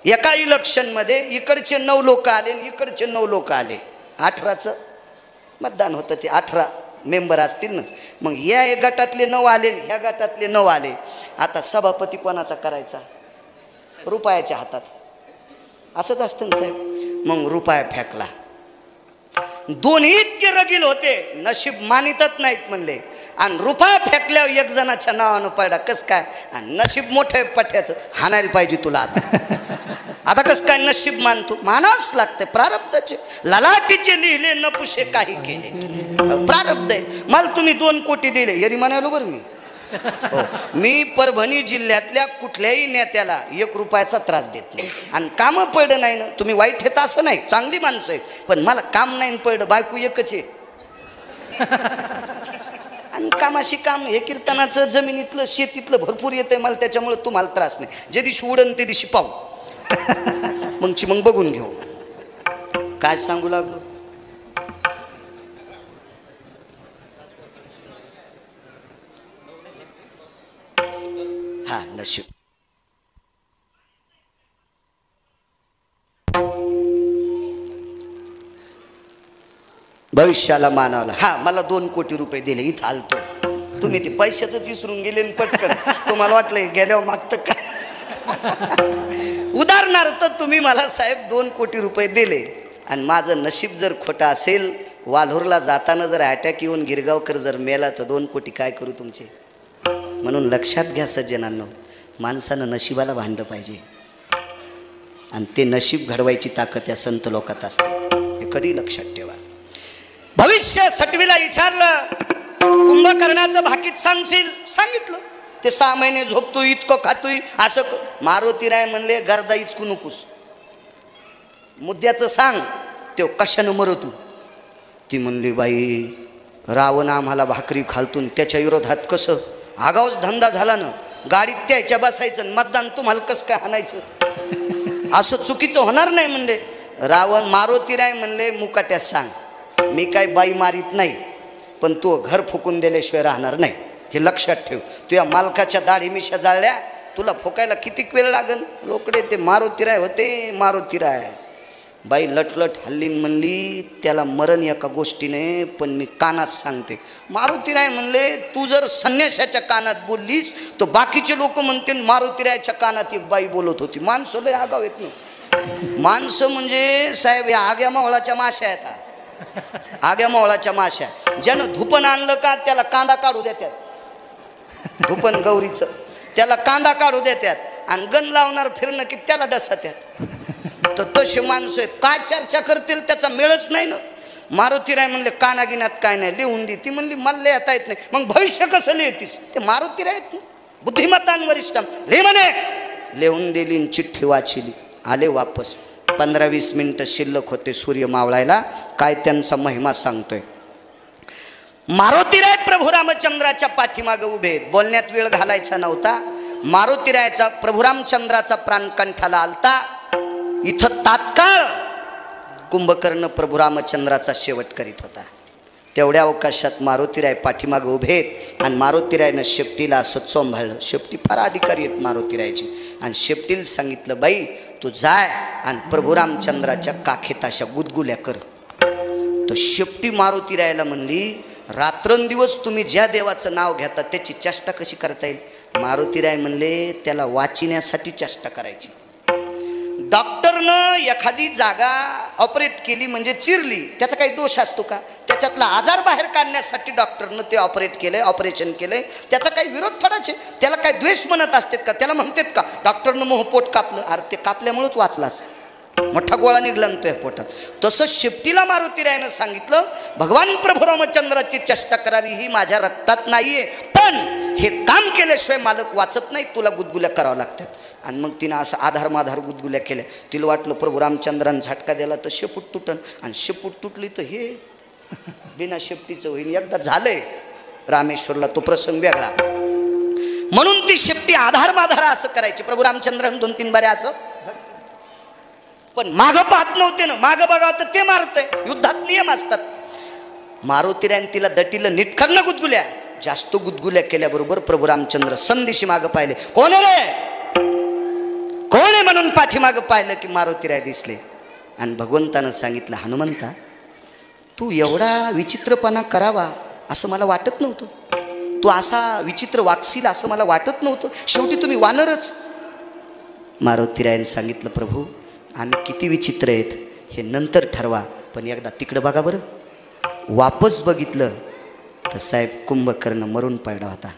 S1: एका इलेक्शन मध्ये इकडचे 9 लोक आले आणि इकडचे 9 लोक आले. 18चं मतदान होतं. ते 18 मेंबर असतील ना. मग या एक गटातले 9 आले ह्या गटातले 9 आले. आता सभापती कोणाचा करायचा? रुपयाच्या हातात. असंच असतं ना साहेब. मग रुपया फेकला. दोन्ही इतके रगील होते. नशीब मानितच नाहीत म्हणले. आणि रुपया फेकल्यावर 1 जणाच्या नावानं पडला. कस काय? आणि नशीब मोठं पठ्याचं हाणायला पाहिजे तुला. आता कस काय नशीब मानतो? मानावंच लागते. प्रारब्धाचे ललाटीचे लिहिले नपुषे काही केले. प्रारब्ध आहे. मला तुम्ही 2 कोटी दिले यरी म्हणालो बरं मी. हो. मी परभणी जिल्ह्यातल्या कुठल्याही नेत्याला 1 रुपयाचा त्रास देत नाही. आणि कामं पडलं नाही ना. तुम्ही वाईट हेत असं नाही. चांगली माणसं आहेत. पण मला काम नाही पडलं. बायको एकच आहे आणि कामाशी काम. हे कीर्तनाचं जमिनीतलं शेतीतलं भरपूर येतंय मला. त्याच्यामुळे तुम्हाला त्रास नाही. जे दिवशी उडन ते दिवशी पाहू. मग बघून घेऊ. काय सांगू लागलो? हा नशीब. भविष्याला मानावला. हा मला 2 कोटी रुपये दिले. इथं आलतो. तुम्ही ते पैशाच विसरून गेले पटकन. तुम्हाला वाटलं गेल्यावर मागतं काय? उदाहरणार्थ तुम्ही मला साहेब 2 कोटी रुपये दिले आणि माझं नशीब जर खोटं असेल, वाल्होरला जाताना जर अटॅक येऊन गिरगावकर जर मेला तर 2 कोटी काय करू तुमचे? म्हणून लक्षात घ्या सज्जनांनो, माणसानं नशिबाला भांडलं पाहिजे आणि ते नशीब घडवायची ताकद या संत लोकात असते. हे कधी लक्षात ठेवा. भविष्य सटवीला विचारलं, कुंभकर्णाचं भाकीत सांगशील? सांगितलं. ते 6 महिने झोपतोय, इतकं खातोय, असं. मारुतीराय म्हणले गर्दा इचकू नकोस, मुद्द्याचं सांग. तो कशानं मरतू? ती म्हणली बाई रावण आम्हाला भाकरी खालतून त्याच्या विरोधात कसं? आगाऊच धंदा झाला ना. गाडीत त्याच्या बसायचं, मतदान तुम्हाला कसं काय आणायचं? असं चुकीचं होणार नाही म्हणले रावण. मारुतीराय म्हणले मुकाट्यात सांग, मी काय बाई मारीत नाही, पण तू घर फुकून दिल्याशिवाय राहणार नाही. हे लक्षात ठेव. तुझ्या मालकाच्या दाढी मिशा जाळल्या, तुला फुकायला किती वेळ लागन? रोकडे ते मारुतीराय होते. मारुतीराय बाई लटलट हल्लीन म्हणली त्याला मरण एका गोष्टीने, पण मी कानात सांगते. मारुतीराय म्हणले तू जर संन्याशाच्या कानात बोललीस तर बाकीचे लोक म्हणतील मारुतीरायच्या कानात एक बाई बोलत होती. माणसं लय आगाव येत ना. माणसं म्हणजे साहेब या आग्या मावळाच्या माश्या आहेत. आग्या मावळाच्या माश्या. ज्यानं धुपण आणलं का त्याला कांदा काढू देतात. धुपण गौरीचं त्याला कांदा काढू देतात आणि गण लावणार फिरणं की त्याला डसत्यात. तर तसे माणसं आहेत. काय चर्चा करतील त्याचा मेळच नाही ना. मारुतीराय म्हणले कानागिनात काय नाही, लिहून दे. ती म्हणली मला लिहिता येत नाही. मग भविष्य कसं लिहितीस? ते मारुतीराय आहेत ना, बुद्धिमत्तान वरिष्ठ. लिह म्हणे. लिहून दिली, चिठ्ठी वाचिली, आले वापस. 15-20 मिनिटं शिल्लक होते सूर्य मावळायला. काय त्यांचा महिमा सांगतोय. मारुतीराय प्रभू रामचंद्राच्या पाठीमागे उभे आहेत. बोलण्यात वेळ घालायचा नव्हता. मारुतीरायचा प्रभू रामचंद्राचा प्राण कंठाला आलता. इथं तात्काळ कुंभकर्ण प्रभू रामचंद्राचा शेवट करीत होता. तेवढ्या अवकाशात मारुतीराय पाठीमागं उभे आहेत आणि मारुतीरायनं शेपटीला असं चोंभाळलं. शेपटी फार अधिकारी आहेत मारुतीरायची. आणि शेपटीला सांगितलं, बाई तू जाय आणि प्रभू रामचंद्राच्या काखेत अशा गुदगुल्या कर. तर शेपटी मारुतीरायला म्हणली, रात्रंदिवस तुम्ही ज्या देवाचं नाव घेता त्याची चेष्टा कशी करता येईल? मारुतीराय म्हणले, त्याला वाचिण्यासाठी चेष्टा करायची. डॉक्टरनं एखादी जागा ऑपरेट केली म्हणजे चिरली, त्याचा काही दोष असतो का? त्याच्यातला आजार बाहेर काढण्यासाठी डॉक्टरनं ते ऑपरेट केलंय, ऑपरेशन केलंय, त्याचा काही विरोध थोडाच आहे. त्याला काही द्वेष म्हणत असतात का? त्याला म्हणतात का डॉक्टरनं मोहपोट कापलं? अरे ते कापल्यामुळेच वाचलास, मोठा गोळा निघला ना तुझ्या पोटात. तसं शेपटीला मारुतीरायनं सांगितलं, भगवान प्रभू रामचंद्राची चेष्टा करावी ही माझ्या रक्तात नाहीये, पण हे काम केल्याशिवाय मालक वाचत नाही, तुला गुदगुल्या करावं लागतात. आणि मग तिनं असं आधार माधार गुदगुल्या केल्या. तिला वाटलं प्रभू रामचंद्रानं झटका दिला तर शेपूट तुटन, आणि शेपूट तुटली तर हे बिना शेपटीचं होईल. एकदा झालंय रामेश्वरला, तो प्रसंग वेगळा. म्हणून ती शेपटी आधार माधार असं करायची. प्रभू रामचंद्रानं 2-3 बारे असं, पण मागं पाहत नव्हते ना. मागं बघावं तर ते मारतंय. युद्धात नियम असतात. मारुतीरायन तिला दटीलं, नीट कर ना गुदगुल्या. जास्त गुदगुल्या केल्याबरोबर प्रभू रामचंद्र संदेशी मागं पाहिले. कोण आहे रे, कोण आहे म्हणून पाठीमागं पाहिलं की मारुतीराय दिसले. आणि भगवंतानं सांगितलं, हनुमंता तू एवढा विचित्रपणा करावा असं मला वाटत नव्हतं, तू असा विचित्र वागशील असं मला वाटत नव्हतं, शेवटी तुम्ही वानरच. मारुतीरायने सांगितलं, प्रभू आम्ही किती विचित्र आहेत हे नंतर ठरवा, पण एकदा तिकडं बघा बरं. वापस बघितलं तर साहेब कुंभकर्ण मरून पडला होता.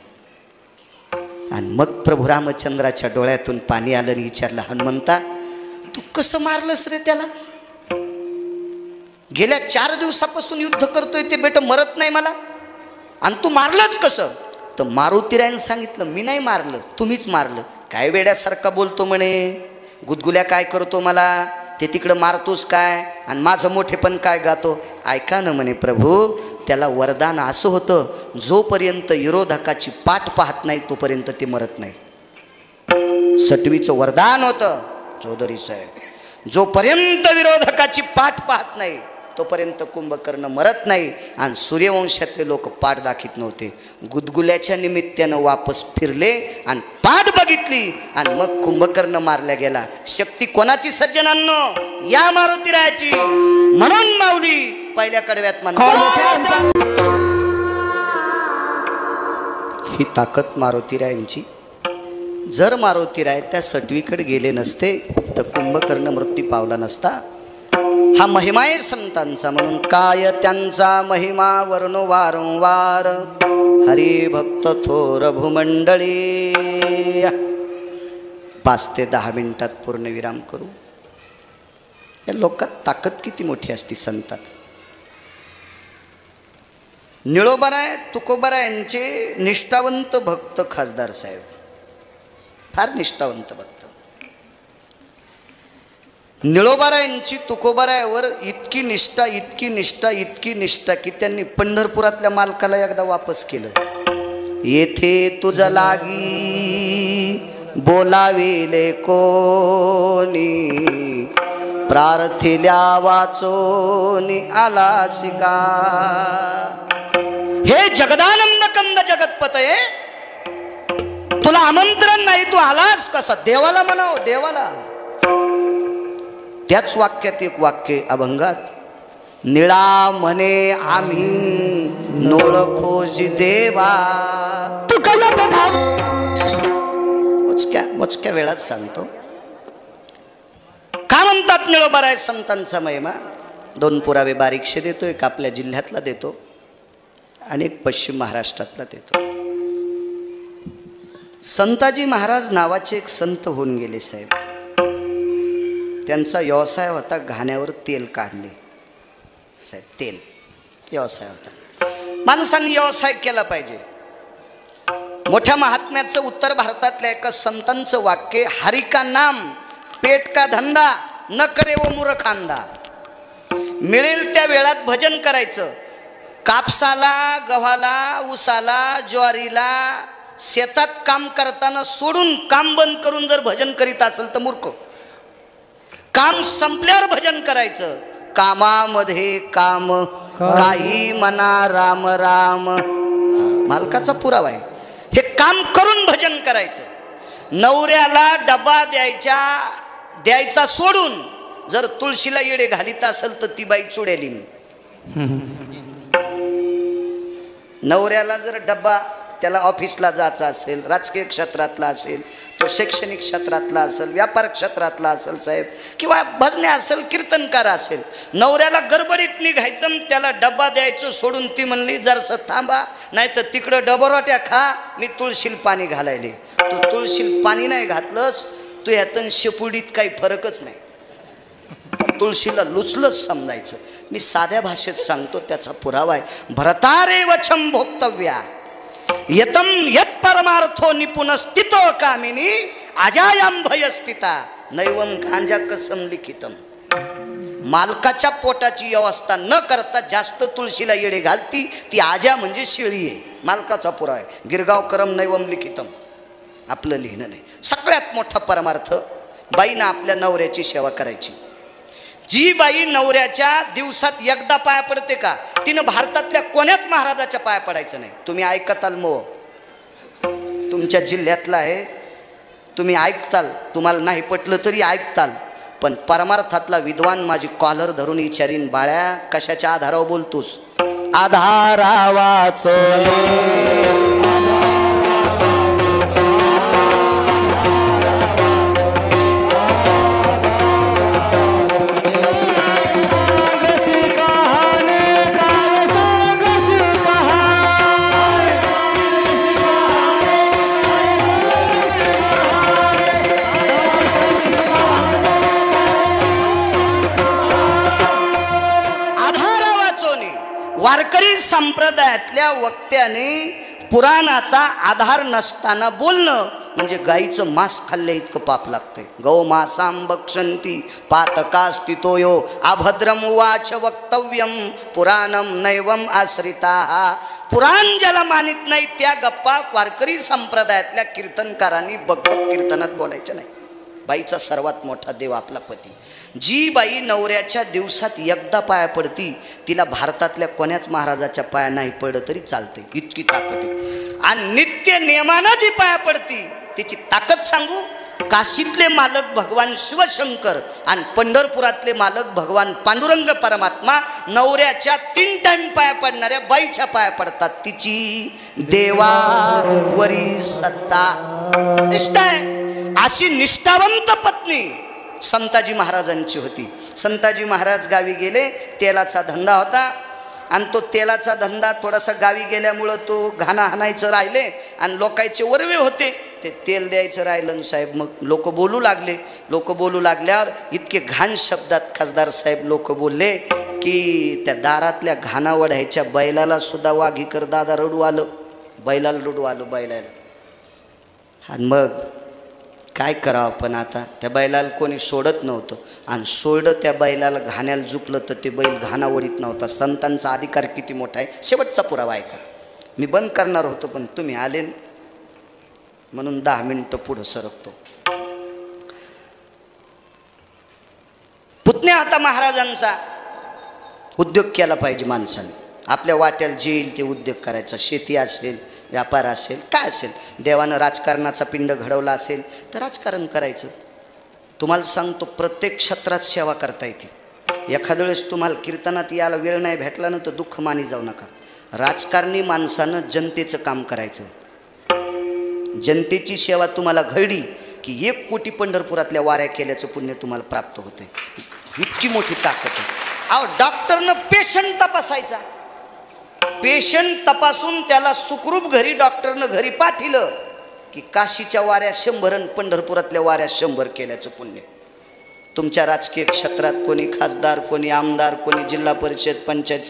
S1: आणि मग प्रभू रामचंद्राच्या डोळ्यातून पाणी आलं आणि विचारलं, हनुमंता तू कसं मारलंस रे त्याला? गेल्या 4 दिवसापासून युद्ध करतोय ते बेट मरत नाही मला, आणि तू मारलंच कसं? तर मारुतीरायने सांगितलं, मी नाही मारलं, तुम्हीच मारलं. काय वेड्यासारखा बोलतो म्हणे, गुदगुल्या काय करतो मला, ते तिकडं मारतोस काय, आणि माझं मोठेपण काय गातो? ऐका ना म्हणे प्रभू, त्याला वरदान असं होतं, जोपर्यंत विरोधकाची पाठ पाहत नाही तोपर्यंत ते मरत नाही. सटवीचं वरदान होतं चौधरी साहेब, जोपर्यंत विरोधकाची पाठ पाहत नाही तोपर्यंत कुंभकर्ण मरत नाही. आणि सूर्यवंशातले लोक पाठ दाखीत नव्हते, गुदगुल्याच्या निमित्तानं वापस फिरले आणि पाठ बघितली, आणि मग कुंभकर्ण मारला गेला. शक्ती कोणाची सज्जनांनो? या मारुतीरायाची. म्हणून माऊली पहिल्या कडव्यात म्हणतात, ही ताकद मारुतीरायांची. जर मारुतीराय त्या सटवीकडे गेले नसते तर कुंभकर्ण मृत्यू पावला नसता. हा महिमा आहे संतांचा. म्हणून काय त्यांचा महिमा वर्णो वारंवार, हरिभक्त थोर भूमंडळी. 5 ते 10 मिनिटात पूर्ण विराम करू. या लोकात ताकद किती मोठी असते संतात. निळोबाराय तुकोबारायांचे निष्ठावंत भक्त खासदार साहेब, फार निष्ठावंत भक्त. निळोबारायांची तुकोबारायावर इतकी निष्ठा, इतकी निष्ठा, इतकी निष्ठा की त्यांनी पंढरपुरातल्या मालकाला एकदा वापस केलं. येथे तुझ लागी बोलाविले कोणी, प्रार्थिल्या वाचोनी आलासी का. हे जगदानंद कंद जगतपतये, तुला आमंत्रण नाही, तू आलास कसा? देवाला म्हणाव, देवाला. त्याच वाक्यात एक वाक्य अभंगात, निळा म्हणे आम्ही नोळखोजी देवा. तू मोजक्या वेळात सांगतो. का म्हणतात निळोबाराय संतांचा महिमा? 2 पुरावे बारीकशे देतो. एक आपल्या जिल्ह्यातला देतो आणि एक पश्चिम महाराष्ट्रातला देतो. संताजी महाराज नावाचे एक संत होऊन गेले साहेब. त्यांचा व्यवसाय होता घाण्यावर तेल काढणे साहेब. तेल व्यवसाय होता. माणसांनी व्यवसाय केला पाहिजे. मोठ्या महात्म्याचं उत्तर भारतातल्या एका संतांचं वाक्य, हरि का नाम पेट का धंदा न करे वो मूर्खांदा. मिळेल त्या वेळात भजन करायचं. कापसाला, गव्हाला, ऊसाला, ज्वारीला शेतात काम करताना सोडून काम बंद करून जर भजन करीत असेल तर मूर्ख. काम संपल्यावर भजन करायचं. कामामध्ये काम काही मना राम राम, मालकाचा पुरावा आहे. हे काम करून भजन करायचं. नवऱ्याला डबा द्यायचा सोडून जर तुळशीला येडे घालीत असेल तर ती बाई चुडेलीन. नवऱ्याला जर डब्बा त्याला ऑफिसला जायचं असेल, राजकीय क्षेत्रातला असेल, तो शैक्षणिक क्षेत्रातला असेल, व्यापार क्षेत्रातला असेल साहेब, किंवा भजने असेल, कीर्तनकार असेल, नवऱ्याला गडबडीत निघायचं आणि त्याला डब्बा द्यायचं सोडून ती म्हणली जरासं थांबा, नाही तर तिकडं डबरोट्या खा, मी तुळशील पाणी घालायले. तू तुळशील पाणी नाही घातलंस, तू ह्यातून शेपुडीत काही फरकच नाही. तुळशीला लुचलंच समजायचं. मी साध्या भाषेत सांगतो, त्याचा पुरावा आहे. भरतारे वचम भोक्तव्या यतम यत परमार्थो निपुनस्थितो कामिनी अजायाम भयस्थिता नैवम गांजा कसम लिखितम. मालकाच्या पोटाची व्यवस्था न करता जास्त तुळशीला येडे घालती ती आजा म्हणजे शेळी आहे. मालकाचा पुरावा आहे. गिरगाव करम नैवम लिखितम, आपलं लिहिणं नाही. सगळ्यात मोठा परमार्थ, बाईनं आपल्या नवऱ्याची सेवा करायची. जी बाई नवऱ्याच्या दिवसात एकदा पाया पडते का, तिनं भारतातल्या कोण्याच महाराजाच्या पाया पडायचं नाही. तुम्ही ऐकताल, मो तुमच्या जिल्ह्यातला आहे, तुम्ही ऐकताल, तुम्हाला नाही पटलं तरी ऐकताल, पण परमार्थातला विद्वान माझी कॉलर धरून विचारीन, बाळ्या कशाच्या आधारावर बोलतोस? आधारावाचो वारकरी संप्रदायातल्या वक्त्याने पुराणाचा आधार नसताना बोलणं म्हणजे गाईचं मांस खाल्ले इतकं पाप लागतंय. गौ मासां भक्षन्ति पातकास्तितोयो अभद्रम उवाच वक्तव्यम पुराणम नैवम आश्रिताः. पुराण ज्याला मानित नाही त्या गप्पा वारकरी संप्रदायातल्या कीर्तनकारांनी बकबक कीर्तनात बोलायच्या नाही. बाईचा सर्वात मोठा देव आपला पती. जी बाई नवऱ्याच्या दिवसात एकदा पाया पडती तिला भारतातल्या कोण्याच महाराजाच्या पाया नाही पडलं तरी चालते, इतकी ताकद आहे. आणि नित्य नियमानं जी पाया पडती तिची ताकद सांगू. काशीतले मालक भगवान शिवशंकर आणि पंढरपुरातले मालक भगवान पांडुरंग परमात्मा नवऱ्याच्या 3 टाइम पाया पडणाऱ्या बाईच्या पाया पडतात. तिची देवावरी सत्ता, निष्ठा आहे. अशी निष्ठावंत पत्नी संताजी महाराजांची होती. संताजी महाराज गावी गेले, तेलाचा धंदा होता आणि तो तेलाचा धंदा थोडासा गावी गेल्यामुळं तो घाणा हाणायचं राहिले आणि लोकांचे वरवे होते, ते तेल द्यायचं राहिलं साहेब. मग लोक बोलू लागले. लोक बोलू लागल्यावर इतके घाण शब्दात खासदार साहेब लोक बोलले की त्या दारातल्या घाणा वढायच्या बैलाला सुद्धा वाघीकर दादा रडू आलं, बैलाला रडू आलं बैलाला. आणि मग काय करावं, पण आता त्या बैलाला कोणी सोडत नव्हतं आणि सोडलं त्या बैलाला घाण्याला झुकलं तर ते बैल घाणा ओढीत नव्हता. संतांचा अधिकार किती मोठा आहे. शेवटचा पुरावा आहे का, मी बंद करणार होतो पण तुम्ही आले म्हणून 10 मिनिटं पुढं सरकतो. पुतण्या होता महाराजांचा. उद्योग केला पाहिजे माणसाने. आपल्या वाट्याला जे येईल ते उद्योग करायचा. शेती असेल, व्यापार असेल, काय असेल. देवानं राजकारणाचा पिंड घडवला असेल तर राजकारण करायचं. तुम्हाला सांगतो प्रत्येक क्षेत्रात सेवा करता येते. एखाद्या वेळेस तुम्हाला कीर्तनात यायला वेळ नाही भेटला ना तर दुःख मानी जाऊ नका. राजकारणी माणसानं जनतेचं काम करायचं. जनतेची सेवा तुम्हाला घडली की 1 कोटी पंढरपुरातल्या वाऱ्या केल्याचं पुण्य तुम्हाला प्राप्त होते. इतकी मोठी ताकद आहे. अहो डॉक्टरनं पेशंट तपासायचा, पेशंट तपासून त्याला सुखरूप घरी डॉक्टरनं घरी पाठिलं की काशीच्या वाऱ्या 100 आणि पंढरपुरातल्या वाऱ्या 100 केल्याचं पुण्य. तुमच्या राजकीय क्षेत्रात कोणी खासदार, कोणी आमदार, कोणी जिल्हा परिषद, पंचायत